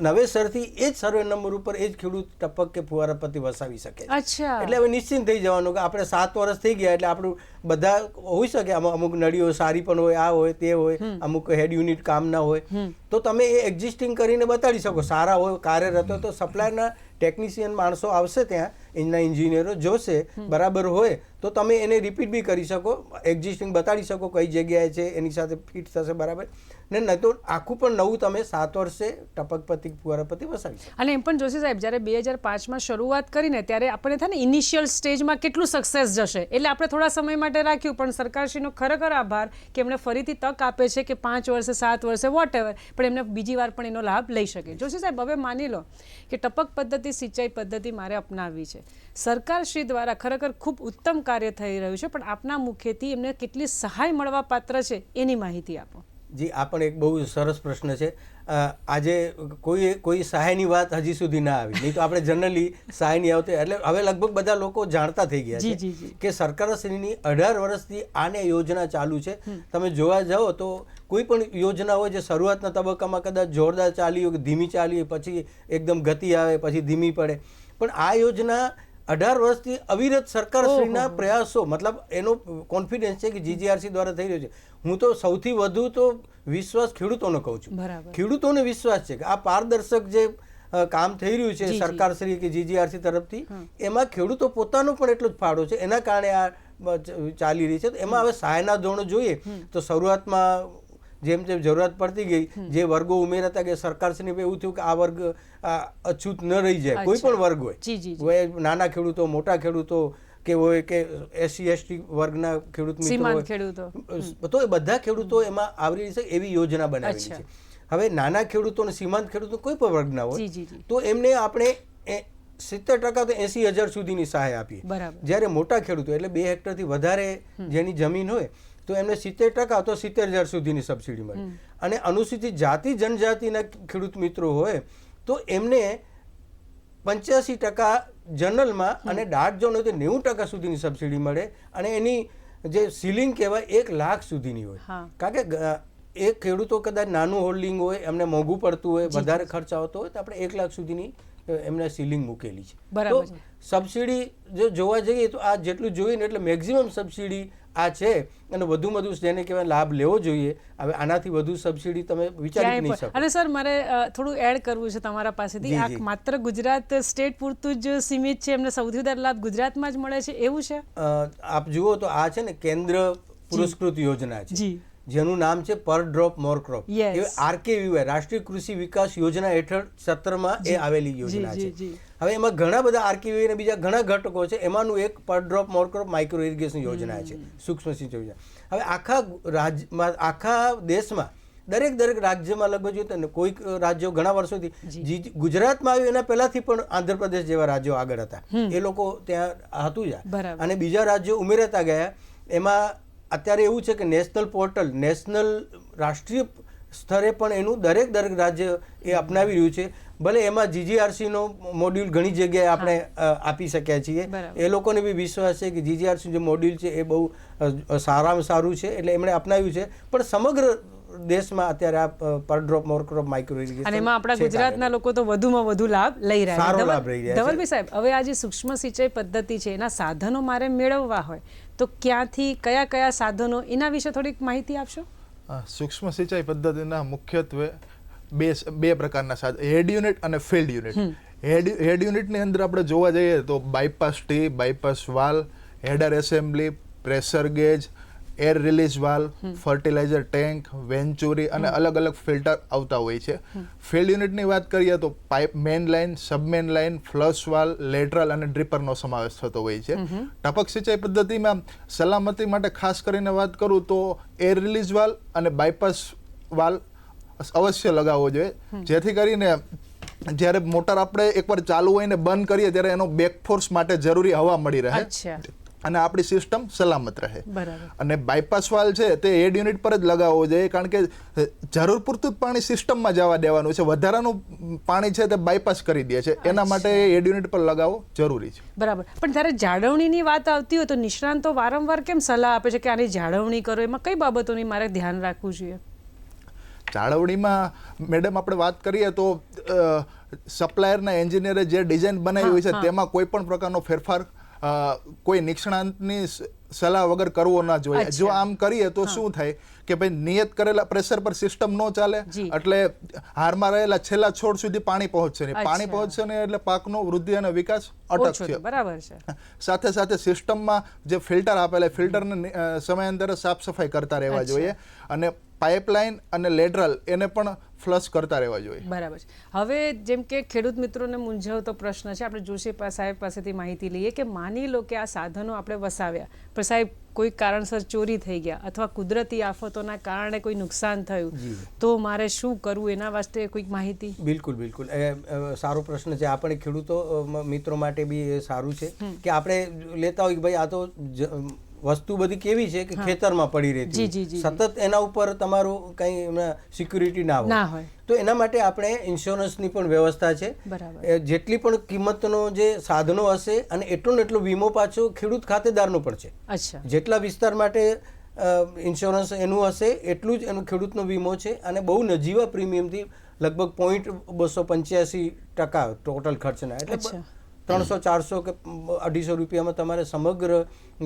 C: નવેસરથી એ જ સર્વે નંબર ઉપર એ જ ખેડૂત ટપક કે ફુવારા પદ્ધતિ વસાવી શકે. એટલે હવે નિશ્ચિંત થઈ જવાનું કે આપણે 7 વર્ષ થઈ ગયા એટલે આપણું બધા હોઈ શકે, અમુક નળીઓ સારી પણ હોય, આ હોય તે હોય, અમુક હેડ યુનિટ કામ ના હોય, તો તમે એ એક્ઝિસ્ટિંગ કરીને બતાડી શકો. સારા હોય, કાર્યરત હોય, તો સપ્લાયના ટેકનિશિયન માણસો આવશે, ત્યાં એના એન્જિનિયરો જોશે, બરાબર હોય તો તમે એને રિપીટ બી કરી શકો, એક્ઝિસ્ટિંગ બતાડી શકો કઈ જગ્યાએ છે, એની સાથે ફિટ થશે બરાબર. ને નહીં તો આખું પણ નવું તમે 7 વર્ષે ટપક પદ્ધતિ ફુવારા પદ્ધતિ વસાવી શકો.
A: અને એમ પણ જોશે સાહેબ, જ્યારે 2005માં શરૂઆત કરીને ત્યારે આપણે થાય ને ઇનિશિયલ સ્ટેજમાં કેટલું સક્સેસ જશે, એટલે આપણે થોડા સમય માટે રાખ્યું, પણ સરકારશ્રીનો ખરેખર આભાર કે એમણે ફરીથી તક આપે છે કે 5 વર્ષે 7 વર્ષે વોટ એવર, પણ એમને બીજી વાર પણ એનો લાભ લઈ શકે. જોશી સાહેબ, હવે માની લો કે ટપક પદ્ધતિ સિંચાઈ પદ્ધતિ મારે અપનાવવી છે, સરકારશ્રી દ્વારા ખરેખર ખૂબ ઉત્તમ કાર્ય થઈ રહ્યું છે, પણ આપના મુખેથી એમને કેટલી સહાય મળવા પાત્ર છે એની માહિતી આપો.
C: જી, આ પણ એક બહુ સરસ પ્રશ્ન છે. આજે કોઈ સહાયની વાત હજી સુધી ના આવી, નહીં તો આપણે જનરલી સહાયની આવતી. એટલે હવે લગભગ બધા લોકો જાણતા થઈ ગયા છે કે સરકારશ્રીની 18 વર્ષથી આને યોજના ચાલુ છે. તમે જોવા જાઓ તો કોઈ પણ યોજના હોય જે શરૂઆતના તબક્કામાં કદાચ જોરદાર ચાલી હોય, ધીમી ચાલી હોય, પછી એકદમ ગતિ આવે, પછી ધીમી પડે, પણ આ યોજના 18 વર્ષથી અવિરત સરકારશ્રીના પ્રયાસો, મતલબ એનો કોન્ફિડન્સ છે કે જીજીઆરસી દ્વારા થઈ રહ્યો છે. હું તો સૌથી વધુ તો વિશ્વાસ ખેડૂતોનો કહું છું. ખેડૂતોને વિશ્વાસ છે કે આ પારદર્શક જે કામ થઈ રહ્યું છે સરકારશ્રી કે જીજીઆરસી તરફથી, એમાં ખેડૂતો પોતાનો પણ એટલો જ ફાળો છે, એના કારણે આ ચાલી રહી છે. એમાં હવે સહાયના ધોરણો જોઈએ તો શરૂઆતમાં જેમ જેમ જરૂરિયાત પડતી ગઈ, જે વર્ગો ઉમેરાતા ગયા, સરકારશ્રીને એવું થયું કે આ વર્ગ અછૂત ન રહી જાય. કોઈ પણ વર્ગ હોય, નાના ખેડૂતો, મોટા ખેડૂતો કે હોય કે SC ST વર્ગના ખેડૂત મિત્રો, તો એ બધા ખેડૂતો એમાં આવરી રહી શકે એવી યોજના બનાવેલી છે. હવે નાના ખેડૂતો અને સીમાંત ખેડૂતો કોઈ પણ વર્ગના હોય તો એમને આપણે 70% તો 80,000 સુધીની સહાય આપીએ. જ્યારે મોટા ખેડૂતો એટલે 2 હેક્ટરથી વધારે જેની જમીન હોય તો એમને 70% તો 70,000 સુધીની સબસિડી મળે. અને અનુસૂચિત જાતિ જનજાતિના ખેડૂત મિત્રો હોય તો એમને 85% જનરલમાં અને ડાર્ક ઝોન હોય તો 90% સુધીની સબસિડી મળે. અને એની જે સીલિંગ કહેવાય 1 લાખ સુધીની હોય, કારણ કે એ ખેડૂતો કદાચ નાનું હોલ્ડિંગ હોય, એમને મોંઘું પડતું હોય, વધારે ખર્ચ આવતો હોય, તો આપણે 1 લાખ સુધીની એમને સીલિંગ મૂકેલી છે. તો સબસિડી જો જોવા જઈએ તો આ જેટલું જોઈએ ને એટલે મેક્સિમમ સબસિડી આ છે, અને વધુમાં વધુ જેને કહેવાય લાભ લેવો જોઈએ. હવે આનાથી વધુ સબસિડી તમે વિચારી નહીં શકો.
A: અને સર, મારે થોડું એડ કરવું છે તમારા પાસેથી. આ માત્ર ગુજરાત સ્ટેટ પૂરતું જ સીમિત છે, એમને સૌથી વધારે લાભ ગુજરાતમાં જ મળે છે એવું છે?
C: આપ જુઓ તો આ છે ને કેન્દ્ર પુરસ્કૃત યોજના છે, જેનું નામ છે પર ડ્રોપ મોર ક્રોપ. એ RKVY રાષ્ટ્રીય કૃષિ વિકાસ યોજના હેઠળ 17માં એ આવેલી યોજના છે. હવે એમાં ઘણા બધા RKVY અને બીજા ઘણા ઘટકો છે. એમાંનું એક પર ડ્રોપ મોર ક્રોપ માઇક્રો ઇરિગેશન યોજના છે, સૂક્ષ્મ સિંચાઈ યોજના. હવે આખા રાજ્યમાં, આખા દેશમાં દરેક રાજ્યમાં લગભગ જોઈએ તો કોઈક રાજ્યો ઘણા વર્ષોથી, ગુજરાતમાં આવ્યું એના પહેલાથી પણ આંધ્રપ્રદેશ જેવા રાજ્યો આગળ હતા, એ લોકો ત્યાં હતું જ, અને બીજા રાજ્યો ઉમેરાતા ગયા. એમાં અત્યારે એવું છે કે નેશનલ પોર્ટલ, નેશનલ રાષ્ટ્રીય સ્તરે પણ એનું દરેક રાજ્ય એ અપનાવી રહ્યું છે. ભલે એમાં જીજીઆરસીનો મોડ્યુલ ઘણી જગ્યાએ આપણે આપી શક્યા છીએ. એ લોકોને બી વિશ્વાસ છે કે જીજીઆરસી જે મોડ્યુલ છે એ બહુ સારામાં સારું છે, એટલે એમણે અપનાવ્યું છે. પણ સમગ્ર દેશમાં અત્યારે આ પર ડ્રોપ મોર ક્રોપ માઇક્રો ઇરિગેશન,
A: અને એમાં આપણા ગુજરાતના લોકો તો વધુમાં વધુ લાભ લઈ રહ્યા છે.
C: સારો લાભ લઈ રહ્યા છે.
A: ધવલભાઈ સાહેબ, હવે આ જે સૂક્ષ્મ સિંચાઈ પદ્ધતિ છે એના સાધનો મારે મેળવવા હોય તો ક્યાંથી, કયા સાધનો, એના વિશે થોડીક માહિતી આપશો?
D: સૂક્ષ્મ સિંચાઈ પદ્ધતિના મુખ્યત્વે બે પ્રકારના સાધન, હેડ યુનિટ અને ફિલ્ડ યુનિટ. હેડ યુનિટની અંદર આપણે જોવા જઈએ તો bypass tee, bypass valve, header assembly, pressure gauge, air release valve, fertiliser tank, venturi અને અલગ અલગ ફિલ્ટર આવતા હોય છે. ફિલ્ડ યુનિટની વાત કરીએ તો pipe main line, submain line, flush valve, lateral અને ડ્રીપરનો સમાવેશ થતો હોય છે. ટપક સિંચાઈ પદ્ધતિમાં સલામતી માટે ખાસ કરીને વાત કરું તો એર રિલીઝ વાલ્વ અને બાયપાસ વાલ્વ અવશ્ય લગાવવો જોઈએ, જેથી કરીને જ્યારે મોટર આપણે એકવાર ચાલુ હોય ને બંધ કરીએ ત્યારે એનો બેકફોર્સ માટે જરૂરી હવા મળી રહે અને આપણી સિસ્ટમ સલામત રહે. અને બાયપાસ વાલ્વ છે તે હેડ યુનિટ પર જ લગાવવો જોઈએ, કારણ કે જરૂર પૂરતું જ પાણી સિસ્ટમમાં જવા દેવાનું છે, વધારાનું પાણી છે તે બાયપાસ કરી દે છે, એના માટે હેડ યુનિટ પર લગાવવો જરૂરી છે.
A: બરાબર. પણ જ્યારે જાળવણીની વાત આવતી હોય તો નિષ્ણાંતો વારંવાર કેમ સલાહ આપે છે કે આની જાળવણી કરો, એમાં કઈ બાબતોની મારે ધ્યાન રાખવું જોઈએ?
D: જાળવણીમાં મેડમ આપણે વાત કરીએ તો સપ્લાયરના એન્જિનિયરે જે ડિઝાઇન બનાવી હોય છે તેમાં કોઈ પણ પ્રકારનો ફેરફાર કોઈ નિષ્ણાંતની સલાહ વગર કરવો ના જોઈએ. જો આમ કરીએ તો શું થાય કે ભાઈ નિયત કરેલા પ્રેશર પર સિસ્ટમ ન ચાલે, એટલે હારમાં રહેલા છેલ્લા છોડ સુધી પાણી પહોંચશે નહીં. પાણી પહોંચશે નહીં એટલે પાકનો વૃદ્ધિ અને વિકાસ અટકશે.
A: બરાબર છે.
D: સાથે સાથે સિસ્ટમમાં જે ફિલ્ટર આપેલા ફિલ્ટરને સમયાંતરે સાફ સફાઈ કરતા રહેવા જોઈએ અને પાઇપલાઇન અને લેટરલ એને પણ ફ્લશ કરતા રહેવા જોઈએ.
A: બરાબર છે. હવે જેમ કે ખેડૂત મિત્રોને મૂંઝવતો પ્રશ્ન છે, આપણે જોશી સાહેબ પાસેથી માહિતી લઈએ કે માની લો કે આ સાધનો આપણે વસાવ્યા પણ સાહેબ કોઈ કારણસર ચોરી થઈ ગયા અથવા કુદરતી આફતોના કારણે કોઈ નુકસાન થયું તો મારે શું કરવું, એના વાસ્તે કોઈક માહિતી?
C: બિલકુલ બિલકુલ, એ સારો પ્રશ્ન છે. આપણે ખેડૂતો મિત્રો માટે બી એ સારું છે કે આપણે લેતા હોય કે ભાઈ આ તો વસ્તુ બધી કેવી છે કે ખેતરમાં પડી રહેતી, સતત એના ઉપર તમારું કંઈ સિક્યુરિટી ના હોય, તો એના માટે આપણે ઇન્સ્યોરન્સની પણ વ્યવસ્થા છે. જેટલી પણ કિંમતનો જે સાધનો હશે અને એટલો ને એટલો વીમો પાછો ખેડૂત ખાતેદારનો પણ છે. જેટલા વિસ્તાર માટે ઇન્સ્યોરન્સ એનું હશે એટલું જ એનું ખેડૂતનો વીમો છે અને બહુ નજીવા પ્રીમિયમથી લગભગ 0.85% ટોટલ ખર્ચના, એટલે 300-400 કે 250 રૂપિયામાં તમારે સમગ્ર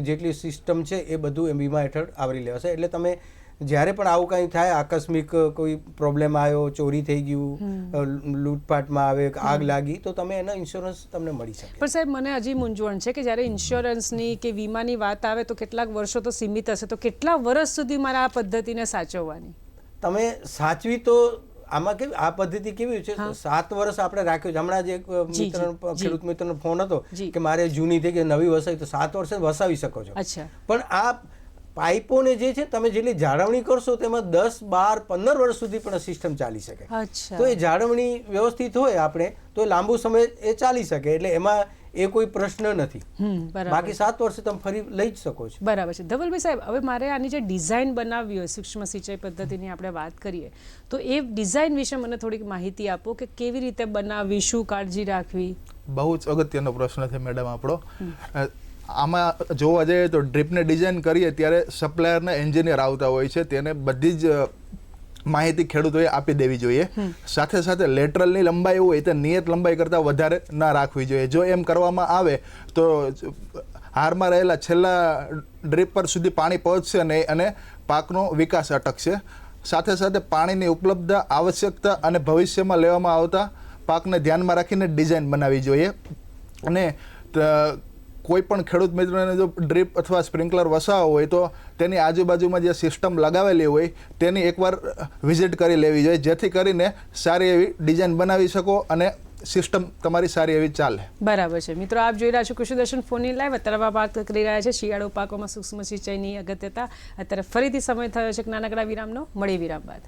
C: જેટલી સિસ્ટમ છે એ બધું વીમા હેઠળ આવરી લેવાશે. એટલે તમે જ્યારે પણ આવું કંઈ થાય, આકસ્મિક કોઈ પ્રોબ્લેમ આવ્યો, ચોરી થઈ ગયું, લૂંટફાટમાં આવે, આગ લાગી, તો તમે એના ઇન્સ્યોરન્સ તમને મળી શકે.
A: પણ સાહેબ મને હજી મૂંઝવણ છે કે જ્યારે ઇન્સ્યોરન્સની કે વીમાની વાત આવે તો કેટલાક વર્ષો તો સીમિત હશે, તો કેટલા વર્ષ સુધી મારે આ પદ્ધતિને સાચવવાની?
C: તમે સાચવી તો આમાં કેવી આ પદ્ધતિ કેવી છે, 7 વર્ષ આપણે રાખ્યું છે. હમણાં જ એક ખેડૂત મિત્રનો ફોન હતો કે મારે જૂની થઈ ગઈ નવી વસાવી, તો 7 વર્ષે વસાવી શકો છો. પણ આ પાઇપોને જે છે તમે જેટલી જાળવણી કરશો તેમાં 10, 12, 15 વર્ષ સુધી પણ સિસ્ટમ ચાલી શકે. તો એ જાળવણી વ્યવસ્થિત હોય આપણે તો લાંબુ સમય એ ચાલી શકે, એટલે એમાં એ કોઈ પ્રશ્ન નથી. બાકી 7 વર્ષે તમે ફરી લઈ જ શકો છો.
A: બરાબર છે. ધવલભાઈ સાહેબ, હવે મારે આની જે ડિઝાઇન બનાવવી હોય, સૂક્ષ્મ સિંચાઈ પદ્ધતિની આપણે વાત કરીએ તો એ ડિઝાઇન વિશે મને થોડીક માહિતી આપો કે કેવી રીતે બનાવવી, શું કાળજી રાખવી?
D: બહુ જ અગત્યનો પ્રશ્ન છે મેડમ આપણો. આમાં જોવા જઈએ તો ડ્રીપને ડિઝાઇન કરીએ ત્યારે સપ્લાયરના એન્જિનિયર આવતા હોય છે, તેને બધી જ માહિતી ખેડૂતોએ આપી દેવી જોઈએ. સાથે સાથે લેટરલની લંબાઈ હોય તો નિયત લંબાઈ કરતાં વધારે ના રાખવી જોઈએ. જો એમ કરવામાં આવે તો હારમાં રહેલા છેલ્લા ડ્રીપ પર સુધી પાણી પહોંચશે નહીં અને પાકનો વિકાસ અટકશે. સાથે સાથે પાણીની ઉપલબ્ધતા, આવશ્યકતા અને ભવિષ્યમાં લેવામાં આવતા પાકને ધ્યાનમાં રાખીને ડિઝાઇન બનાવવી જોઈએ. અને કોઈ પણ ખેડૂત મિત્રોને જો ડ્રીપ અથવા સ્પ્રિંકલર વસાવવો હોય તો તેની આજુબાજુમાં જે સિસ્ટમ લગાવેલી હોય તેની એકવાર વિઝિટ કરી લેવી જોઈએ, જેથી કરીને સારી એવી ડિઝાઇન બનાવી શકો અને સિસ્ટમ તમારી સારી એવી ચાલે.
A: બરાબર છે. મિત્રો, આપ જોઈ રહ્યા છો કૃષિ દર્શન ફોનની લાઈવ. અત્યારે વાત કરી રહ્યા છે શિયાળુ પાકોમાં સૂક્ષ્મ સિંચાઈની અગત્યતા. અત્યારે ફરીથી સમય થયો છે નાનકડા વિરામનો. મળીએ વિરામ બાદ.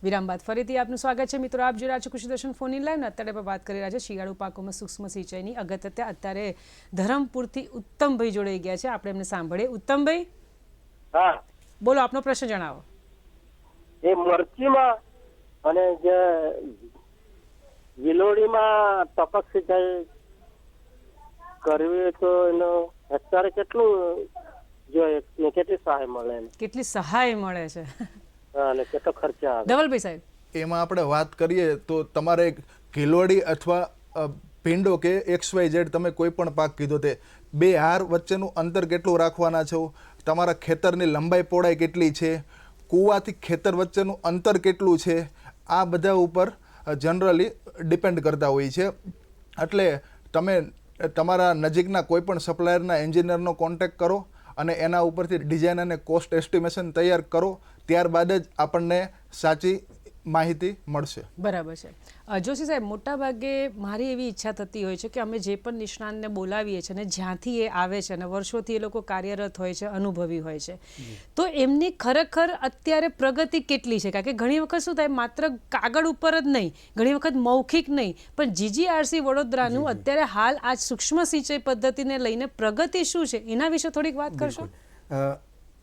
A: વિરામ બાદ ફરીથી આપનું સ્વાગત છે. મિત્રો, આપ જોઈ રહ્યા છો કૃષિ દર્શન ફોન ઇન લાઈવ. અત્યારે વાત કરી રહ્યા છે શિયાળુ પાકોમાં સૂક્ષ્મ સિંચાઈની અગત્યતા. અત્યારે ધરમપુરથી ઉત્તમભાઈ જોડાઈ ગયા છે, આપણે એમને સાંભળીએ. ઉત્તમભાઈ,
B: હા
A: બોલો, આપનો પ્રશ્ન જણાવો.
B: એ મરચીમાં અને જે વિલોડીમાં ટપક સિંચાઈ કરવી તો એનો અત્યારે કેટલું જોઈએ, કેટલી સહાય મળે?
A: કેટલી સહાય મળે છે
B: અને કેટલો ખર્ચા આવે?
A: ધવલભાઈ સાહેબ,
D: એમાં આપણે વાત કરીએ તો તમારે કિલોડી અથવા ભીંડો કે XYZ તમે કોઈ પણ પાક કીધો તે બે હાર વચ્ચેનું અંતર કેટલું રાખવાના છો, તમારા ખેતરની લંબાઈ પહોળાઈ કેટલી છે, કૂવાથી ખેતર વચ્ચેનું અંતર કેટલું છે, આ બધા ઉપર જનરલી ડિપેન્ડ કરતા હોય છે. એટલે તમે તમારા નજીકના કોઈ પણ સપ્લાયરના એન્જિનિયરનો કોન્ટેક્ટ કરો અને એના ઉપરથી ડિઝાઇન અને કોસ્ટ એસ્ટિમેશન તૈયાર કરો, ત્યારબાદ જ આપણને સાચી માહિતી મળશે.
A: બરાબર છે. જોશી સાહેબ, મોટાભાગે મારી એવી ઈચ્છા થતી હોય છે કે અમે જે પણ નિષ્ણાતને બોલાવીએ છીએ અને જ્યાંથી એ આવે છે અને વર્ષોથી એ લોકો કાર્યરત હોય છે, અનુભવી હોય છે, તો એમની ખરેખર અત્યારે પ્રગતિ કેટલી છે? કારણ કે ઘણી વખત શું થાય, માત્ર કાગળ ઉપર જ નહીં, ઘણી વખત મૌખિક નહીં, પણ જીજીઆરસી વડોદરાનું અત્યારે હાલ આ સૂક્ષ્મ સિંચાઈ પદ્ધતિને લઈને પ્રગતિ શું છે એના વિશે થોડીક વાત કરશો?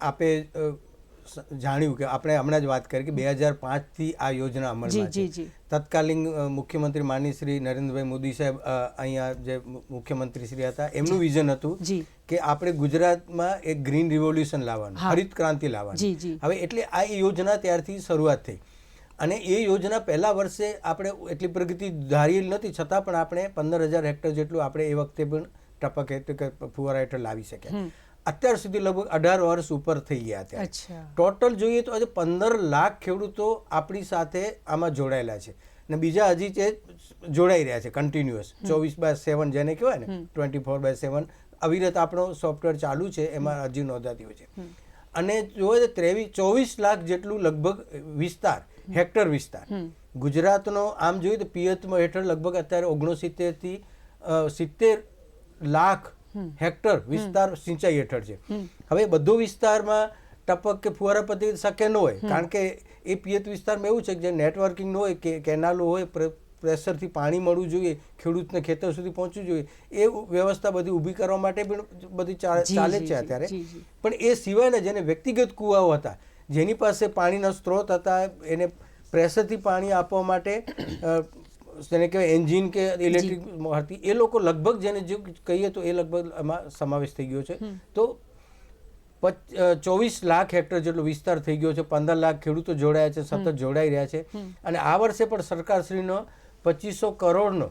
C: આપે જાણ્યું કે આપણે હમણાં જ વાત કરી કે 2005થી આ યોજના અમલમાં છે. તત્કાલીન મુખ્યમંત્રી માનનીય શ્રી નરેન્દ્રભાઈ મોદી સાહેબ અહીંયા જે મુખ્યમંત્રી શ્રી હતા, એમનું વિઝન હતું કે આપણે ગુજરાતમાં એક ગ્રીન રિવોલ્યુશન લાવવાનું, હરિત ક્રાંતિ લાવવાની. હવે એટલે આ યોજના ત્યારથી શરૂઆત થઈ અને એ યોજના પહેલા વર્ષે આપણે એટલી પ્રગતિ ધારેલ નથી, છતાં પણ આપણે 15,000 હેક્ટર જેટલું આપણે એ વખતે પણ ટપક એટલે કે ફુવારા હેઠળ લાવી શક્યા. અત્યાર સુધી લગભગ 18 વર્ષ ઉપર થઈ ગયા હતા. ટોટલ જોઈએ તો આજે 15 લાખ ખેડૂતો આપણી સાથે આમાં જોડાયેલા છે અને બીજા હજી જે જોડાઈ રહ્યા છે કન્ટિન્યુઅસ 24/7 જેને કહેવાય ને, 24/7 અવિરત આપણો સોફ્ટવેર ચાલુ છે, એમાં અરજી નોંધાતી હોય છે. અને જોઈએ તો 24 લાખ જેટલું લગભગ વિસ્તાર, હેક્ટર વિસ્તાર ગુજરાતનો આમ જોઈએ તો પિયત હેઠળ લગભગ અત્યારે 69 થી 70 લાખ હેક્ટર વિસ્તાર સિંચાઈ હેઠળ છે. હવે બધો વિસ્તારમાં ટપક કે ફુવારા પદ્ધતિ શક્ય ન હોય, કારણ કે એ પિયત વિસ્તારમાં એવું છે કે જે નેટવર્કિંગ ન હોય, કે કેનાલો હોય, પ્રેશરથી પાણી મળવું જોઈએ, ખેડૂતને ખેતર સુધી પહોંચવું જોઈએ, એ વ્યવસ્થા બધી ઊભી કરવા માટે પણ બધી ચાલે છે અત્યારે. પણ એ સિવાયના જેને વ્યક્તિગત કૂવાઓ હતા, જેની પાસે પાણીના સ્ત્રોત હતા, એને પ્રેશરથી પાણી આપવા માટે જેને કહેવાય એન્જિન કે ઇલેક્ટ્રિક હતી, એ લોકો લગભગ જેને જે કહીએ તો એ લગભગ એમાં સમાવેશ થઈ ગયો છે. તો 24 લાખ હેક્ટર જેટલો વિસ્તાર થઈ ગયો છે, 15 લાખ ખેડૂતો જોડાયા છે, સતત જોડાઈ રહ્યા છે. અને આ વર્ષે પણ સરકારશ્રીનો 2500 કરોડનો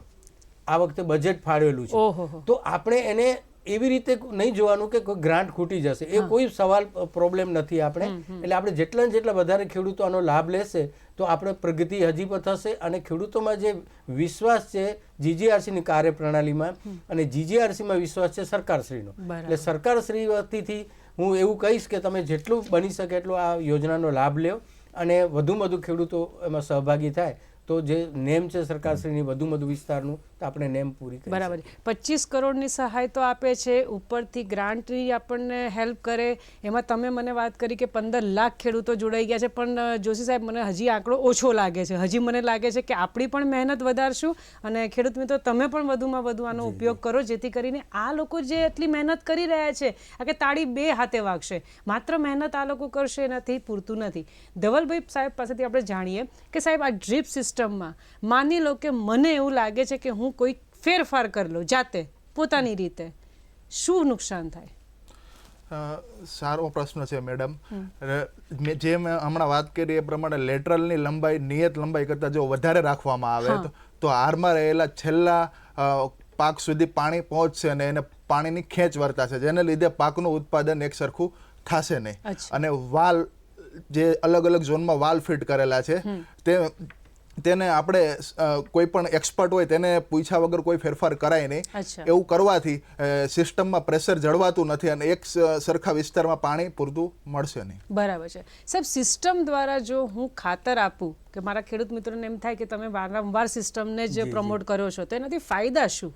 C: આ વખતે બજેટ ફાળવેલું છે. તો આપણે એને એવી રીતે નહીં જોવાનું કે કોઈ ગ્રાન્ટ ખૂટી જશે, એ કોઈ સવાલ પ્રોબ્લેમ નથી આપણે. એટલે આપણે જેટલા ને જેટલા વધારે ખેડૂતો આનો લાભ લેશે તો આપણે પ્રગતિ હજી પણ થશે અને ખેડૂતોમાં જે વિશ્વાસ છે જીજીઆરસીની કાર્યપ્રણાલીમાં અને જીજીઆરસીમાં વિશ્વાસ છે સરકારશ્રીનો. એટલે સરકારશ્રી વતીથી હું એવું કહીશ કે તમે જેટલું બની શકે એટલું આ યોજનાનો લાભ લ્યો અને વધુમાં વધુ ખેડૂતો એમાં સહભાગી થાય તો જે નેમ છે સરકારશ્રીની વધુ વિસ્તારનું, તો આપણે નેમ પૂરી કરી.
A: બરાબર. 25 કરોડની સહાય તો આપે છે, ઉપરથી ગ્રાન્ટની આપણને હેલ્પ કરે. એમાં તમે મને વાત કરી કે 15 લાખ ખેડૂતો જોડાઈ ગયા છે, પણ જોશી સાહેબ મને હજી આંકડો ઓછો લાગે છે. હજી મને લાગે છે કે આપણી પણ મહેનત વધારશું અને ખેડૂત મિત્રો તમે પણ વધુમાં વધુ આનો ઉપયોગ કરો, જેથી કરીને આ લોકો જે એટલી મહેનત કરી રહ્યા છે, આ કે તાળી 2 હાથે વાગશે. માત્ર મહેનત આ લોકો કરશે એનાથી પૂરતું નથી. ધવલભાઈ સાહેબ પાસેથી આપણે જાણીએ કે સાહેબ આ ડ્રીપ સિસ્ટમમાં માની લો કે મને એવું લાગે છે કે હું કોઈ ફેરફાર કરી લો જાતે પોતાની રીતે, શું નુકસાન થાય?
D: સારો પ્રશ્ન છે મેડમ. જે મેં હમણાં વાત કરી એ પ્રમાણે લેટરલની લંબાઈ નિયત લંબાઈ કરતાં જો વધારે રાખવામાં આવે તો હારમાં રહેલા છેલ્લા પાક સુધી પાણી પહોંચશે અને એને પાણીની ખેંચ વર્તાશે, જેને લીધે પાકનું ઉત્પાદન એક સરખું થશે નહીં. અને વાલ જે અલગ અલગ ઝોનમાં વાલ ફિટ કરેલા છે તેને આપણે કોઈ પણ એક્સપર્ટ હોય તેને પૂછ્યા વગર કોઈ ફેરફાર કરાય નહીં. એવું કરવાથી સિસ્ટમમાં પ્રેશર જળવાતું નથી અને એક સરખા વિસ્તારમાં પાણી પૂરતું મળશે નહીં.
A: બરાબર છે સાહેબ. સિસ્ટમ દ્વારા જો હું ખાતર આપું કે મારા ખેડૂત મિત્રોને એમ થાય કે તમે વારંવાર સિસ્ટમને જ પ્રમોટ કરો છો, તો એનાથી ફાયદા શું?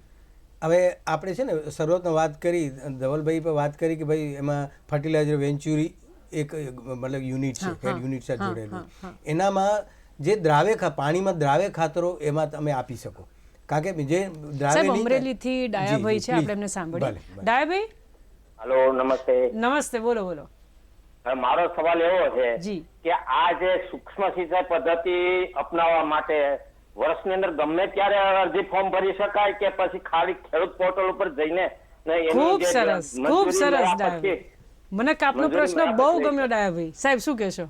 C: હવે આપણે છે ને શરૂઆતમાં વાત કરી, ધવલભાઈ પર વાત કરી કે ભાઈ એમાં ફર્ટિલાઇઝર વેન્ચુરી એક મતલબ યુનિટ છે, હેડ યુનિટ સાથે જોડેલું. એનામાં જે પાણીમાં દ્રાવ્ય ખાતરો એમાં તમે આપી શકો, કારણ કે જે દ્રાવ્ય
A: અમરેલીથી ડાયાભાઈ છે, આપણે એમને સાંભળીએ. ડાયાભાઈ,
J: હેલો, નમસ્તે.
A: નમસ્તે, બોલો બોલો.
J: મારો સવાલ એવો છે કે આ જે સૂક્ષ્મ સિંચાઈ પદ્ધતિ અપનાવવા માટે વર્ષની અંદર ગમે ત્યારે અરજી ફોર્મ ભરી શકાય કે પછી ખાલી ખેડૂત પોર્ટલ ઉપર જઈને?
A: ખૂબ સરસ, ખૂબ સરસ ડાયાભાઈ. મને આપનો પ્રશ્ન બહુ ગમ્યો ડાયાભાઈ. સાહેબ શું કહેશો?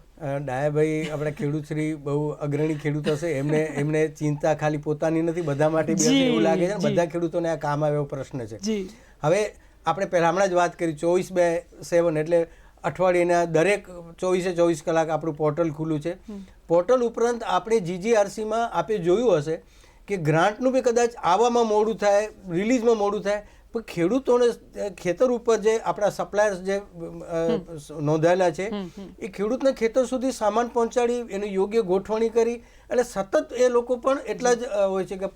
C: ડાયાભાઈ આપણા ખેડૂત શ્રી બહુ અગ્રણી ખેડૂત હશે, એમને ચિંતા ખાલી પોતાની નથી, બધા માટે એવું લાગે છે બધા ખેડૂતોને આ કામ આવે એવો પ્રશ્ન છે. હવે આપણે પહેલા હમણાં જ વાત કરી 24/7 એટલે અઠવાડિયાના દરેક 24 કલાક આપણું પોર્ટલ ખુલ્લું છે. પોર્ટલ ઉપરાંત આપણે GGRCમાં આપણે જોયું હશે કે ગ્રાન્ટનું બી કદાચ આવવામાં મોડું થાય, રિલીઝમાં મોડું થાય, પણ ખેડૂતોને ખેતર ઉપર જે આપણા સપ્લાયર્સ જે નોંધાયેલા છે એ ખેડૂતને ખેતર સુધી સામાન પહોંચાડી એની યોગ્ય ગોઠવણી કરી એટલે સતત એ લોકો પણ એટલા જ હોય છે કે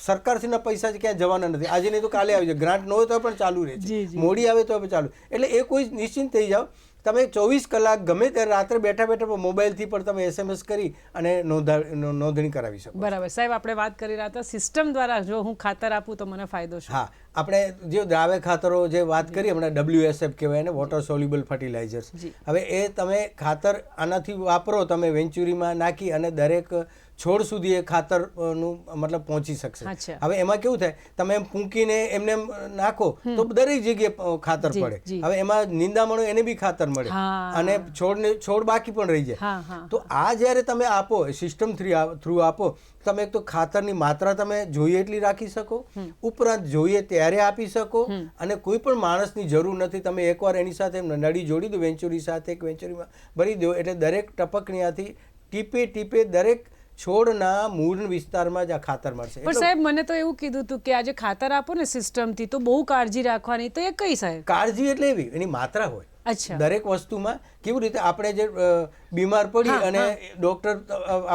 C: સરકારથીના પૈસા ક્યાંય જવાના નથી. આજે નહીં તો કાલે આવી જાય, ગ્રાન્ટ ન હોય તો પણ ચાલુ રહે છે, મોડી આવે તો પણ ચાલુ. એટલે એ કોઈ નિશ્ચિંત થઈ જાઓ, તમે 24 કલાક ગમે ત્યારે રાત્રે બેઠા બેઠા મોબાઈલથી પણ તમે SMS કરી અને નોંધણી કરાવી શકો.
A: બરાબર સાહેબ, આપણે વાત કરી રહ્યા હતા સિસ્ટમ દ્વારા જો હું ખાતર આપું તો મને ફાયદો છે.
C: હા, આપણે જે દ્રાવ્ય ખાતરો જે વાત કરી હમણાં WSF કહેવાય ને, વોટર સોલ્યુબલ ફર્ટિલાઇઝર્સ. હવે એ તમે ખાતર આનાથી વાપરો, તમે વેન્ચુરીમાં નાખી અને દરેક છોડ સુધી એ ખાતરનું મતલબ પહોંચી શકશે. હવે એમાં કેવું થાય, તમે એમ ફૂંકીને એમને નાખો તો દરેક જગ્યાએ ખાતર પડે. હવે એમાં નિંદામણો એને બી ખાતર મળે અને છોડ બાકી પણ રહી જાય. તો આ જ્યારે તમે આપો સિસ્ટમ થ્રુ આપો, તમે એક તો ખાતરની માત્રા તમે જોઈએ એટલી રાખી શકો, ઉપરાંત જોઈએ ત્યારે આપી શકો, અને કોઈ પણ માણસની જરૂર નથી. તમે એકવાર એની સાથે નળી જોડી દો વેન્ચુરી સાથે, એક વેન્ચુરીમાં ભરી દો એટલે દરેક ટપકણીયાથી ટીપે ટીપે દરેક છોડના મૂળ વિસ્તારમાં જ આ ખાતર મળશે.
A: પણ સાહેબ મને તો એવું કીધું હતું કે આજે ખાતર આપો ને સિસ્ટમથી તો બહુ કાળજી રાખવાની, તો એ કઈ સાહેબ
C: કાળજી એટલે એવી એની માત્રા હોય. દરેક વસ્તુમાં કેવી રીતે આપણે જે બીમાર પડી અને ડોક્ટર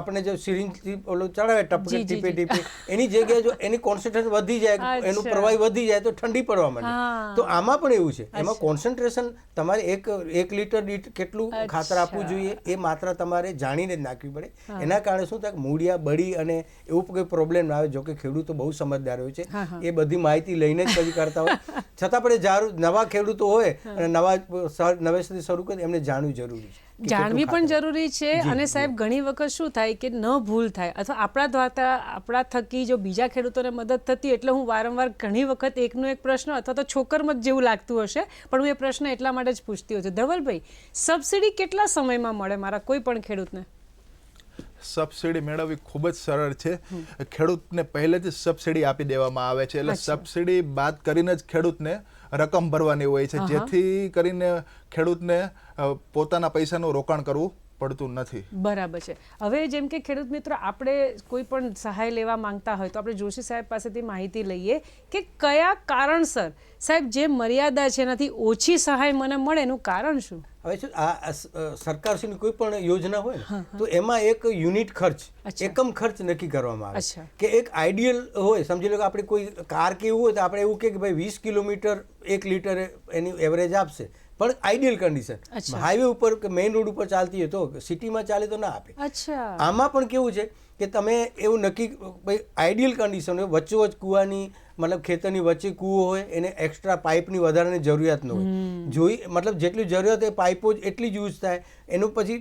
C: આપણે જે સિરિંજથી ઓલું ચડાવે ટીપે ટીપે, એની જગ્યાએ જો એની કોન્સન્ટ્રેશન વધી જાય, એનું પ્રવાહી વધી જાય તો ઠંડી પડવા માંડે. તો આમાં પણ એવું છે, એમાં કોન્સન્ટ્રેશન તમારે એક લીટર દીઠ કેટલું ખાતર આપવું જોઈએ એ માત્રા તમારે જાણીને જ નાખવી પડે. એના કારણે શું થાય, મૂળિયા બળી અને એવું કોઈ પ્રોબ્લેમ ના આવે. જો કે ખેડૂતો બહુ સમજદાર હોય છે, એ બધી માહિતી લઈને જ પછી કરતા હોય. છતાં પણ નવા ખેડૂતો હોય અને નવેસરથી શરૂ કરી એમને જાણવું જરૂરી છે.
A: જાણવી પણ જરૂરી છે. અને સાહેબ ઘણી વખત શું થાય કે ન ભૂલ થાય અથવા આપણા થકી જો બીજા ખેડૂતોને મદદ થતી, એટલે હું વારંવાર ઘણી વખત એકનો એક પ્રશ્ન અથવા તો છોકરમત જેવું લાગતું હશે પણ હું એ પ્રશ્ન એટલા માટે જ પૂછતી હોઉં છું. ધવલભાઈ, સબસિડી કેટલા સમયમાં મળે મારા કોઈ પણ ખેડૂતને?
D: સબસિડી મેળવવી ખૂબ જ સરળ છે. ખેડૂતને પહેલેથી જ સબસિડી આપી દેવામાં આવે છે. એટલે સબસિડી બાદ કરીને જ ખેડૂતને રકમ ભરવાની હોય છે, જેથી કરીને ખેડૂતને પોતાના પૈસાનું રોકાણ કરવું પડતું નથી.
A: બરાબર છે. હવે જેમ કે ખેડૂત મિત્રો આપણે કોઈ પણ સહાય લેવા માંગતા હોય તો આપણે જોશી સાહેબ પાસેથી માહિતી લઈએ કે કયા કારણસર સાહેબ જે મર્યાદા છે એનાથી ઓછી સહાય મને મળે, એનું કારણ શું?
C: હવે શું આ સરકારશ્રીની કોઈ પણ યોજના હોય ને તો એમાં એક યુનિટ ખર્ચ, એકમ ખર્ચ નક્કી કરવામાં આવે કે એક આઈડિયલ હોય. સમજી લો કે આપણે કોઈ કાર કે એવું હોય તો આપણે એવું કે ભાઈ 20 કિલોમીટર 1 લીટર એની એવરેજ આપશે, પણ આઈડિયલ કન્ડિશન. હાઈવે ઉપર કે મેઇન રોડ ઉપર ચાલતી હોય તો, સિટીમાં ચાલે તો ના આપે. આમાં પણ કેવું છે કે તમે એવું નક્કી ભાઈ આઈડિયલ કન્ડિશન હોય, વચ્ચોવચ્ચ કૂવાની મતલબ ખેતરની વચ્ચે કૂવો હોય, એને એક્સ્ટ્રા પાઇપની વધારાની જરૂરિયાત ન હોય. મતલબ જેટલી જરૂરિયાત હોય પાઇપો જ એટલી જ યુઝ થાય. એનું પછી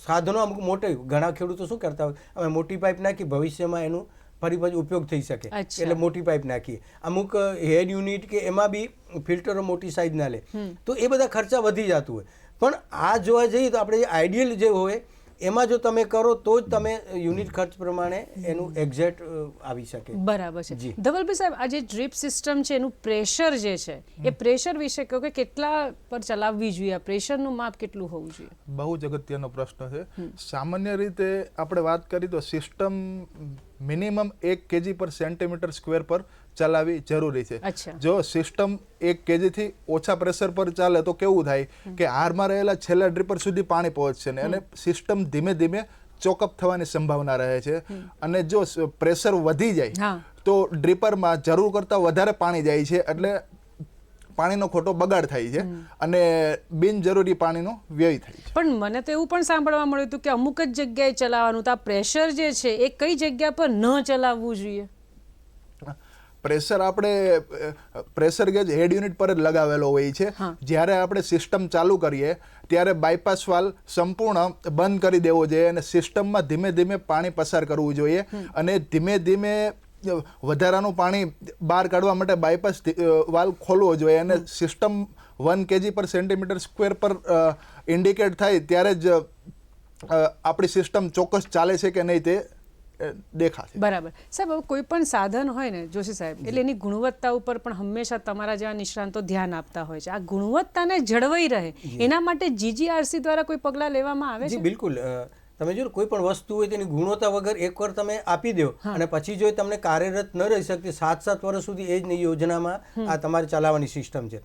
C: સાધનો અમુક મોટે, ઘણા ખેડૂતો શું કરતા હોય, અમે મોટી પાઇપ નાખી ભવિષ્યમાં એનું ફરી પછી ઉપયોગ થઈ શકે એટલે મોટી પાઇપ નાખીએ. અમુક હેડ યુનિટ કે એમાં બી ફિલ્ટરો મોટી સાઇઝના લે તો એ બધા ખર્ચા વધી જતું હોય. પણ આ જોવા જઈએ તો આપણે આઈડિયલ જે હોય એમાં જો તમે કરો તો જ તમે યુનિટ ખર્ચ પ્રમાણે એનું એક્ઝેક્ટ આવી શકે.
A: બરાબર છે. ધવલભાઈ સાહેબ, આ જે ડ્રીપ સિસ્ટમ છે એનું પ્રેશર જે છે એ પ્રેશર વિશે કહો કે કેટલા પર ચલાવવી જોઈએ, આ પ્રેશરનું માપ કેટલું હોવું જોઈએ?
D: બહુ જ અગત્યનો પ્રશ્ન છે. સામાન્ય રીતે આપણે વાત કરીએ તો સિસ્ટમ મિનિમમ 1 kg પર સેન્ટીમીટર સ્ક્વેર પર ચલાવવી જરૂરી છે. જો સિસ્ટમ 1 kg થી ઓછા પ્રેશર પર ચાલે તો કેવું થાય કે હારમાં રહેલા છેલ્લા ડ્રીપર સુધી પાણી પહોંચશે ને અને સિસ્ટમ ધીમે ધીમે ચોકઅપ થવાની સંભાવના રહે છે. અને જો પ્રેશર વધી જાય તો ડ્રીપરમાં જરૂર કરતાં વધારે પાણી જાય છે, એટલે પાણીનો ખોટો બગાડ થાય છે અને બિનજરૂરી પાણીનો વ્યય થાય છે.
A: પણ મને તો એવું પણ સાંભળવા મળ્યું હતું કે અમુક જ જગ્યાએ ચલાવવાનું, તો આ પ્રેશર જે છે એ કઈ જગ્યા પર ન ચલાવવું જોઈએ?
D: પ્રેશર આપણે પ્રેશર ગેજ હેડ યુનિટ પર જ લગાવેલો હોય છે. જ્યારે આપણે સિસ્ટમ ચાલુ કરીએ ત્યારે બાયપાસ વાલ્વ સંપૂર્ણ બંધ કરી દેવો જોઈએ અને સિસ્ટમમાં ધીમે ધીમે પાણી પસાર કરવું જોઈએ. અને ધીમે ધીમે વધારાનું પાણી બહાર કાઢવા માટે બાયપાસ વાલ્વ ખોલવો જોઈએ અને સિસ્ટમ 1 kg પર સેન્ટીમીટર સ્ક્વેર પર ઇન્ડિકેટ થાય ત્યારે જ આપણી સિસ્ટમ ચોક્કસ ચાલે છે કે નહીં તે દેખાશે.
A: બરાબર સાહેબ, હવે કોઈ પણ સાધન હોય ને જોશી સાહેબ, એટલે એની ગુણવત્તા ઉપર પણ હંમેશા તમારા જેવા નિષ્ણાંતો ધ્યાન આપતા હોય છે. આ ગુણવત્તાને જળવાઈ રહે એના માટે GGRC દ્વારા કોઈ પગલાં લેવામાં આવે છે?
C: જી બિલકુલ. તમે જો કોઈ પણ વસ્તુ હોય તેની ગુણવત્તા વગર એકવાર તમે આપી દો અને પછી જો તમને કાર્યરત ન રહી શકતી 7 વર્ષ સુધી એ જ યોજનામાં આ તમારે ચલાવવાની સિસ્ટમ છે.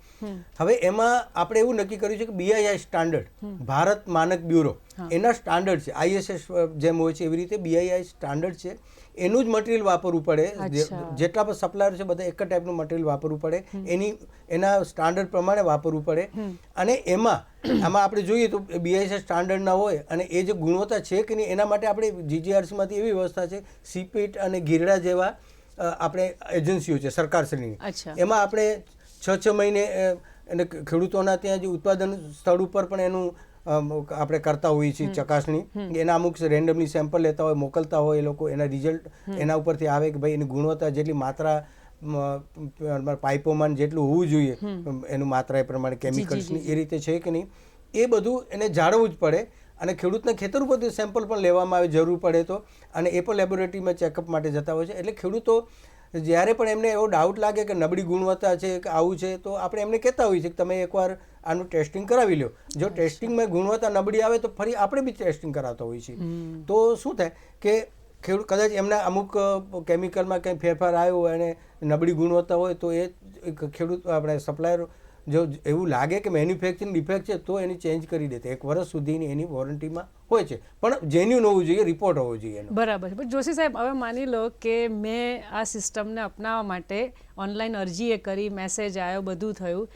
C: હવે એમાં આપણે એવું નક્કી કર્યું છે કે BIS સ્ટાન્ડર્ડ, ભારત માનક બ્યુરો, એના સ્ટાન્ડર્ડ છે. ISS જેમ હોય છે એવી રીતે BIS સ્ટાન્ડર્ડ છે. એનું જ મટીરિયલ વાપરવું પડે. જેટલા પણ સપ્લાયર છે બધા એક જ ટાઈપનું મટીરિયલ વાપરવું પડે, એના સ્ટાન્ડર્ડ પ્રમાણે વાપરવું પડે. અને આમાં આપણે જોઈએ તો BIS સ્ટાન્ડર્ડ ના હોય અને એ જે ગુણવત્તા છે કે નહીં એના માટે આપણે GGRCમાંથી એવી વ્યવસ્થા છે, CPET અને ગીરડા જેવા આપણે એજન્સીઓ છે સરકારશ્રીની, એમાં આપણે 6 મહિને અને ખેડૂતોના ત્યાં જે ઉત્પાદન સ્થળ ઉપર પણ એનું આપણે કરતા હોઈએ છીએ ચકાસણી. એના અમુક રેન્ડમલી સેમ્પલ લેતા હોય, મોકલતા હોય એ લોકો, એના રિઝલ્ટ એના ઉપરથી આવે કે ભાઈ એની ગુણવત્તા જેટલી માત્રા પાઇપોમાં જેટલું હોવું જોઈએ એનું માત્રા એ પ્રમાણે કેમિકલ્સની એ રીતે છે કે નહીં, એ બધું એને જાળવવું જ પડે. અને ખેડૂતના ખેતર ઉપરથી સેમ્પલ પણ લેવામાં આવે જરૂર પડે તો, અને એ પણ લેબોરેટરીમાં ચેકઅપ માટે જતા હોય છે. એટલે ખેડૂતો જ્યારે પણ એમને એવો ડાઉટ લાગે કે નબળી ગુણવત્તા છે કે આવું છે તો આપણે એમને કહેતા હોઈએ છીએ કે તમે એકવાર આનું ટેસ્ટિંગ કરાવી લો. જો ટેસ્ટિંગમાં ગુણવત્તા નબળી આવે તો ફરી આપણે બી ટેસ્ટિંગ કરાવતા હોઈએ છીએ. તો શું થાય કે ખેડૂત કદાચ એમના અમુક કેમિકલમાં કંઈ ફેરફાર આવ્યો હોય અને નબળી ગુણવત્તા હોય તો એ ખેડૂત આપણે સપ્લાયર જો એવું લાગે કે મેન્યુફેક્ચરિંગ ડિફેક્ટ છે તો એની ચેન્જ કરી દેते. 1 વર્ષ સુધીની એની વોરંટીમાં હોય છે, પણ જેન્યુન હોવું જોઈએ, રિપોર્ટ હોવો જોઈએ એનો.
A: બરાબર છે. પણ જોશી સાહેબ, હવે માની લો કે મેં આ સિસ્ટમને અપનાવવા માટે ઓનલાઈન અરજી એ કરી, મેસેજ આવ્યો, બધું થયું,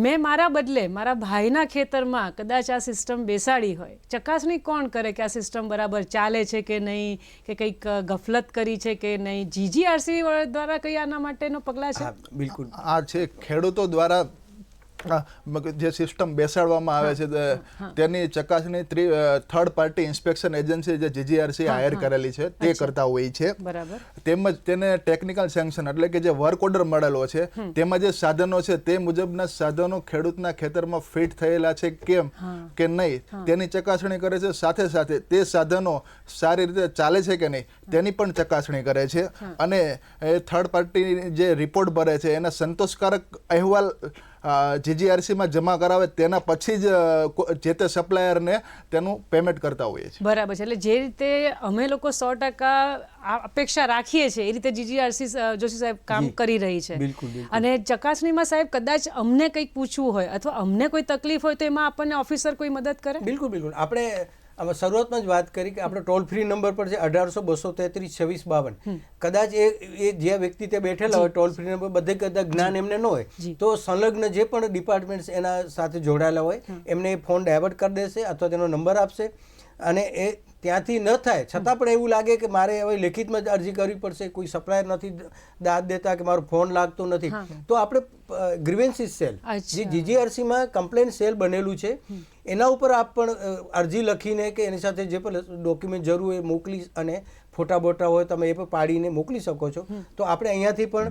A: મેં મારા બદલે મારા ભાઈના ખેતરમાં કદાચ આ સિસ્ટમ બેસાડી હોય, ચકાસણી કોણ કરે કે આ સિસ્ટમ બરાબર ચાલે છે કે નહીં, કે કંઈક ગફલત કરી છે કે નહીં? GGRC દ્વારા કંઈ આના માટેનો પગલાં છે?
C: બિલકુલ
D: આ છે ખેડૂતો દ્વારા જે સિસ્ટમ બેસાડવામાં આવે છે તેની ચકાસણી થર્ડ પાર્ટી ઇન્સ્પેક્શન એજન્સી જે GGRC હાયર કરેલી છે તે કરતા હોય છે. તેમજ તેને ટેકનિકલ સેન્કશન એટલે કે જે વર્ક ઓર્ડર મળેલો છે તેમાં જે સાધનો છે તે મુજબના સાધનો ખેડૂતના ખેતરમાં ફિટ થયેલા છે કેમ કે નહીં તેની ચકાસણી કરે છે. સાથે સાથે તે સાધનો સારી રીતે ચાલે છે કે નહીં તેની પણ ચકાસણી કરે છે. અને થર્ડ પાર્ટી જે રિપોર્ટ ભરે છે એના સંતોષકારક અહેવાલ GGRCમાં જમા કરાવે તેના પછી જ જે તે સપ્લાયરને તેનું પેમેન્ટ કરતા હોઈએ છીએ.
A: બરાબર છે. એટલે જે રીતે અમે લોકો 100% અપેક્ષા રાખીએ છીએ એ રીતે GGRC જોશી સાહેબ કામ કરી રહી છે. અને ચકાસણીમાં સાહેબ કદાચ અમને કંઈક પૂછવું હોય અથવા અમને કોઈ તકલીફ હોય તો એમાં આપણને ઓફિસર કોઈ મદદ કરે?
C: બિલકુલ બિલકુલ. આપણે શરૂઆતમાં જ વાત કરી કે આપણો ટોલ ફ્રી નંબર પર છે 1800-233-2652. કદાચ એ જે વ્યક્તિ તે બેઠેલા હોય ટોલ ફ્રી નંબર બધે કદાચ જ્ઞાન એમને ન હોય તો સંલગ્ન જે પણ ડિપાર્ટમેન્ટ્સ એના સાથે જોડાયેલા હોય એમને ફોન ડાયવર્ટ કરી દેશે અથવા તેનો નંબર આપશે. અને એ ત્યાંથી ન થાય છતાં પણ એવું લાગે કે મારે હવે લેખિતમાં જ અરજી કરવી પડશે, કોઈ સપ્લાયર નથી દાદ દેતા કે મારો ફોન લાગતો નથી, તો આપણે ગ્રીવેન્સીસ સેલ જે GGRCમાં કમ્પ્લેન સેલ બનેલું છે એના ઉપર આપ પણ અરજી લખીને કે એની સાથે જે પણ ડોક્યુમેન્ટ જરૂર હોય મોકલી અને ફોટા બોટા હોય તમે એ પણ પાડીને મોકલી શકો છો. તો આપણે અહીંયાથી પણ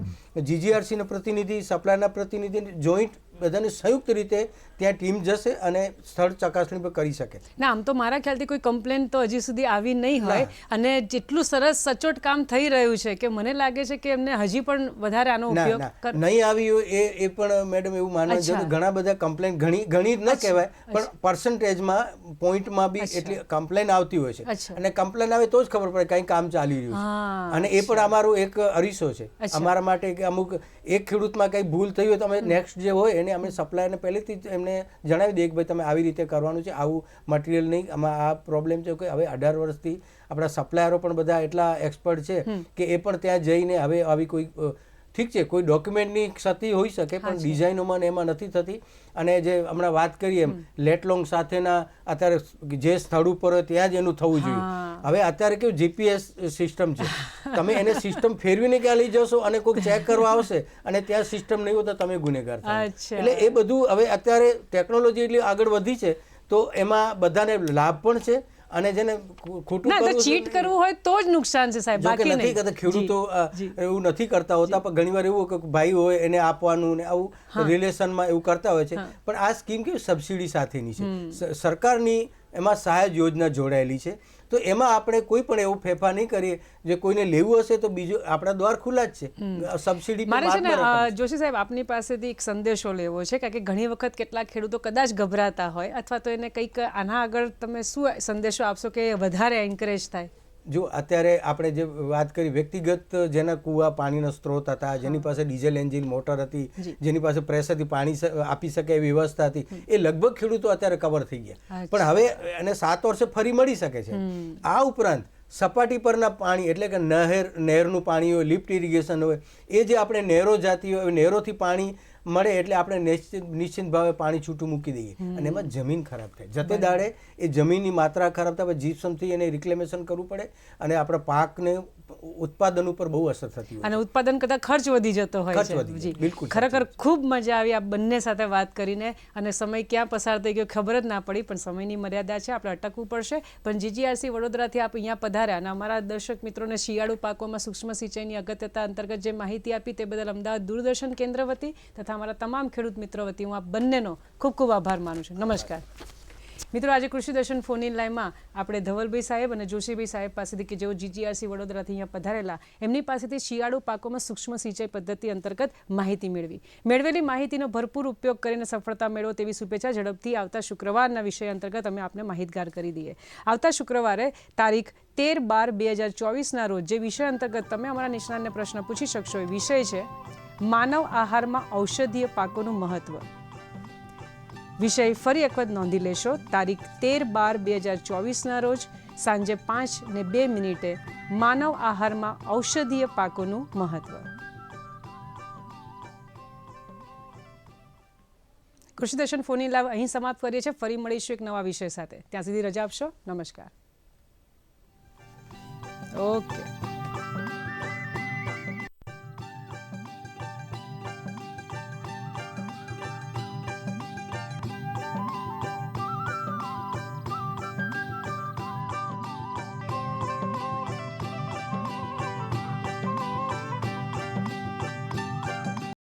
C: GGRCના પ્રતિનિધિ, સપ્લાયરના પ્રતિનિધિ જોઈન્ટ બધાને સંયુક્ત રીતે ત્યાં ટીમ જશે અને સ્થળ ચકાસણી પણ કરી શકે.
A: ના, આમ તો મારા ખ્યાલથી કોઈ કમ્પ્લેન તો હજી સુધી આવી નહીં હોય. અને જેટલું સરસ સચોટ કામ થઈ રહ્યું છે કે મને લાગે છે કે એમને હજી પણ વધારે આનો ઉપયોગ
C: નહીં આવી હોય એ પણ મેડમ એવું માનવા જોઈએ. ઘણા બધા કમ્પ્લેન ઘણી ન કહેવાય પણ પર્સન્ટેજમાં પોઈન્ટમાં બી એટલી કમ્પ્લેન આવતી હોય છે. અને કમ્પ્લેન આવે તો જ ખબર પડે કંઈ કામ ચાલી રહ્યું છે. અને એ પણ અમારું એક અરીસો છે અમારા માટે કે અમુક એક ખેડૂતમાં કંઈ ભૂલ થઈ હોય તો અમે નેક્સ્ટ જે હોય એને અમે સપ્લાયરને પહેલેથી જ એમને જણાવી દઈએ કે ભાઈ તમે આવી રીતે કરવાનું છે, આવું મટીરિયલ નહીં, આમાં આ પ્રોબ્લેમ છે. કે હવે 18 વર્ષથી આપણા સપ્લાયરો પણ બધા એટલા એક્સપર્ટ છે કે એ પણ ત્યાં જઈને હવે આવી કોઈ ઠીક છે કોઈ ડોક્યુમેન્ટની ક્ષતિ હોઈ શકે પણ ડિઝાઇનોમાં એમાં નથી થતી. અને જે હમણાં વાત કરીએ એમ લેટલોંગ સાથેના અત્યારે જે સ્થળ ઉપર હોય ત્યાં જ એનું થવું જોઈએ. હવે અત્યારે કેવું GPS સિસ્ટમ છે, તમે એને સિસ્ટમ ફેરવીને ક્યાં લઈ જશો અને કોઈ ચેક કરવા આવશે અને ત્યાં સિસ્ટમ નહીં હોય તો તમે ગુનેગાર થાવ. એટલે એ બધું હવે અત્યારે ટેકનોલોજી એટલી આગળ વધી છે તો એમાં બધાને લાભ પણ છે અને જેને ખોટું
A: ચીટ કરવું હોય તો જ નુકસાન છે સાહેબ, બાકી
C: નથી કરતા. ખેડૂતો એવું નથી કરતા હોતા પણ ઘણીવાર એવું કે ભાઈ હોય એને આપવાનું ને આવું રિલેશનમાં એવું કરતા હોય છે. પણ આ સ્કીમ કેવી સબસિડી સાથેની છે, સરકારની એમાં સહાય યોજના જોડાયેલી છે. તો એમાં આપણે કોઈ પણ એવું ફેરફાર નહીં કરીએ. જે કોઈને લેવું હશે તો બીજું આપણા દ્વાર ખુલ્લા જ છે. સબસિડી
A: મારે છે ને જોશી સાહેબ આપની પાસેથી એક સંદેશો લેવો છે, કારણ કે ઘણી વખત કેટલાક ખેડૂતો કદાચ ગભરાતા હોય અથવા તો એને કંઈક આના આગળ તમે શું સંદેશો આપશો કે વધારે એન્કરેજ થાય?
C: જો અત્યારે આપણે જે વાત કરી વ્યક્તિગત જેના કૂવા પાણીનો સ્ત્રોત હતા, જેની પાસે ડીઝલ એન્જિન મોટર હતી, જેની પાસે પ્રેશરથી પાણી આપી શકે એવી વ્યવસ્થા હતી, એ લગભગ ખેડૂતો અત્યારે કવર થઈ ગયા. પણ હવે એને 7 વર્ષે ફરી મળી શકે છે. આ ઉપરાંત સપાટી પરના પાણી એટલે કે નહેરનું પાણી હોય, લિફ્ટ ઇરિગેશન હોય, એ જે આપણે નહેરો જાતી હોય, નહેરોથી પાણી મળે એટલે આપણે નિશ્ચિત ભાવે પાણી છૂટું મૂકી દઈએ અને એમાં જમીન ખરાબ થાય. જતે દાડે એ જમીનની માત્રા ખરાબ થાય, જીપ્સમથી એને રિક્લેમેશન કરવું પડે અને આપણા પાકને ઉત્પાદન ઉપર બહુ અસર થતી હોય
A: અને ઉત્પાદન કરતાં ખર્ચ વધી જતો હોય છે.
C: બિલકુલ.
A: ખરેખર ખૂબ મજા આવી આ બંને સાથે વાત કરીને અને સમય ક્યાં પસાર થઈ ગયો ખબર જ ના પડી, પણ સમયની મર્યાદા છે, આપણે અટકવું પડશે. પણ GGRC વડોદરાથી આપ અહીંયા પધાર્યા અને અમારા દર્શક મિત્રોને શિયાળુ પાકોમાં સૂક્ષ્મ સિંચાઈની અગત્યતા અંતર્ગત જે માહિતી આપી તે બદલ અમદાવાદ દૂરદર્શન કેન્દ્ર વતી તથા અમારા તમામ ખેડૂત મિત્રો વતી હું આ બંનેનો ખૂબ ખૂબ આભાર માનું છું. નમસ્કાર મિત્રો. આજે કૃષિ દર્શન ફોન ઇન લાઈવમાં આપણે ધવલભાઈ સાહેબ અને જોશીભાઈ સાહેબ પાસેથી કે જેઓ GGRC વડોદરાથી અહીંયા પધારેલા એમની પાસેથી શિયાળુ પાકોમાં સૂક્ષ્મ સિંચાઈ પદ્ધતિ અંતર્ગત માહિતી મેળવેલી માહિતીનો ભરપૂર ઉપયોગ કરીને સફળતા મેળવો તેવી શુભેચ્છા. ઝડપથી આવતા શુક્રવારના વિષય અંતર્ગત અમે આપને માહિતગાર કરી દઈએ. આવતા શુક્રવારે તારીખ 13/12/2024ના રોજ જે વિષય અંતર્ગત તમે અમારા નિષ્ણાતને પ્રશ્ન પૂછી શકશો એ વિષય છે માનવ આહારમાં ઔષધીય પાકોનું મહત્વ. વિષય ફરી એક વખત નોંધી લેશો. તારીખ 13/12/2024ના રોજ સાંજે 5:02 માનવ આહારમાં ઔષધીય પાકોનું મહત્વ. કૃષિ દર્શન ફોન ઇન લાઈવ અહીં સમાપ્ત કરીએ છીએ. ફરી મળીશું એક નવા વિષય સાથે. ત્યાં સુધી રજા આપશો. નમસ્કાર. ઓકે.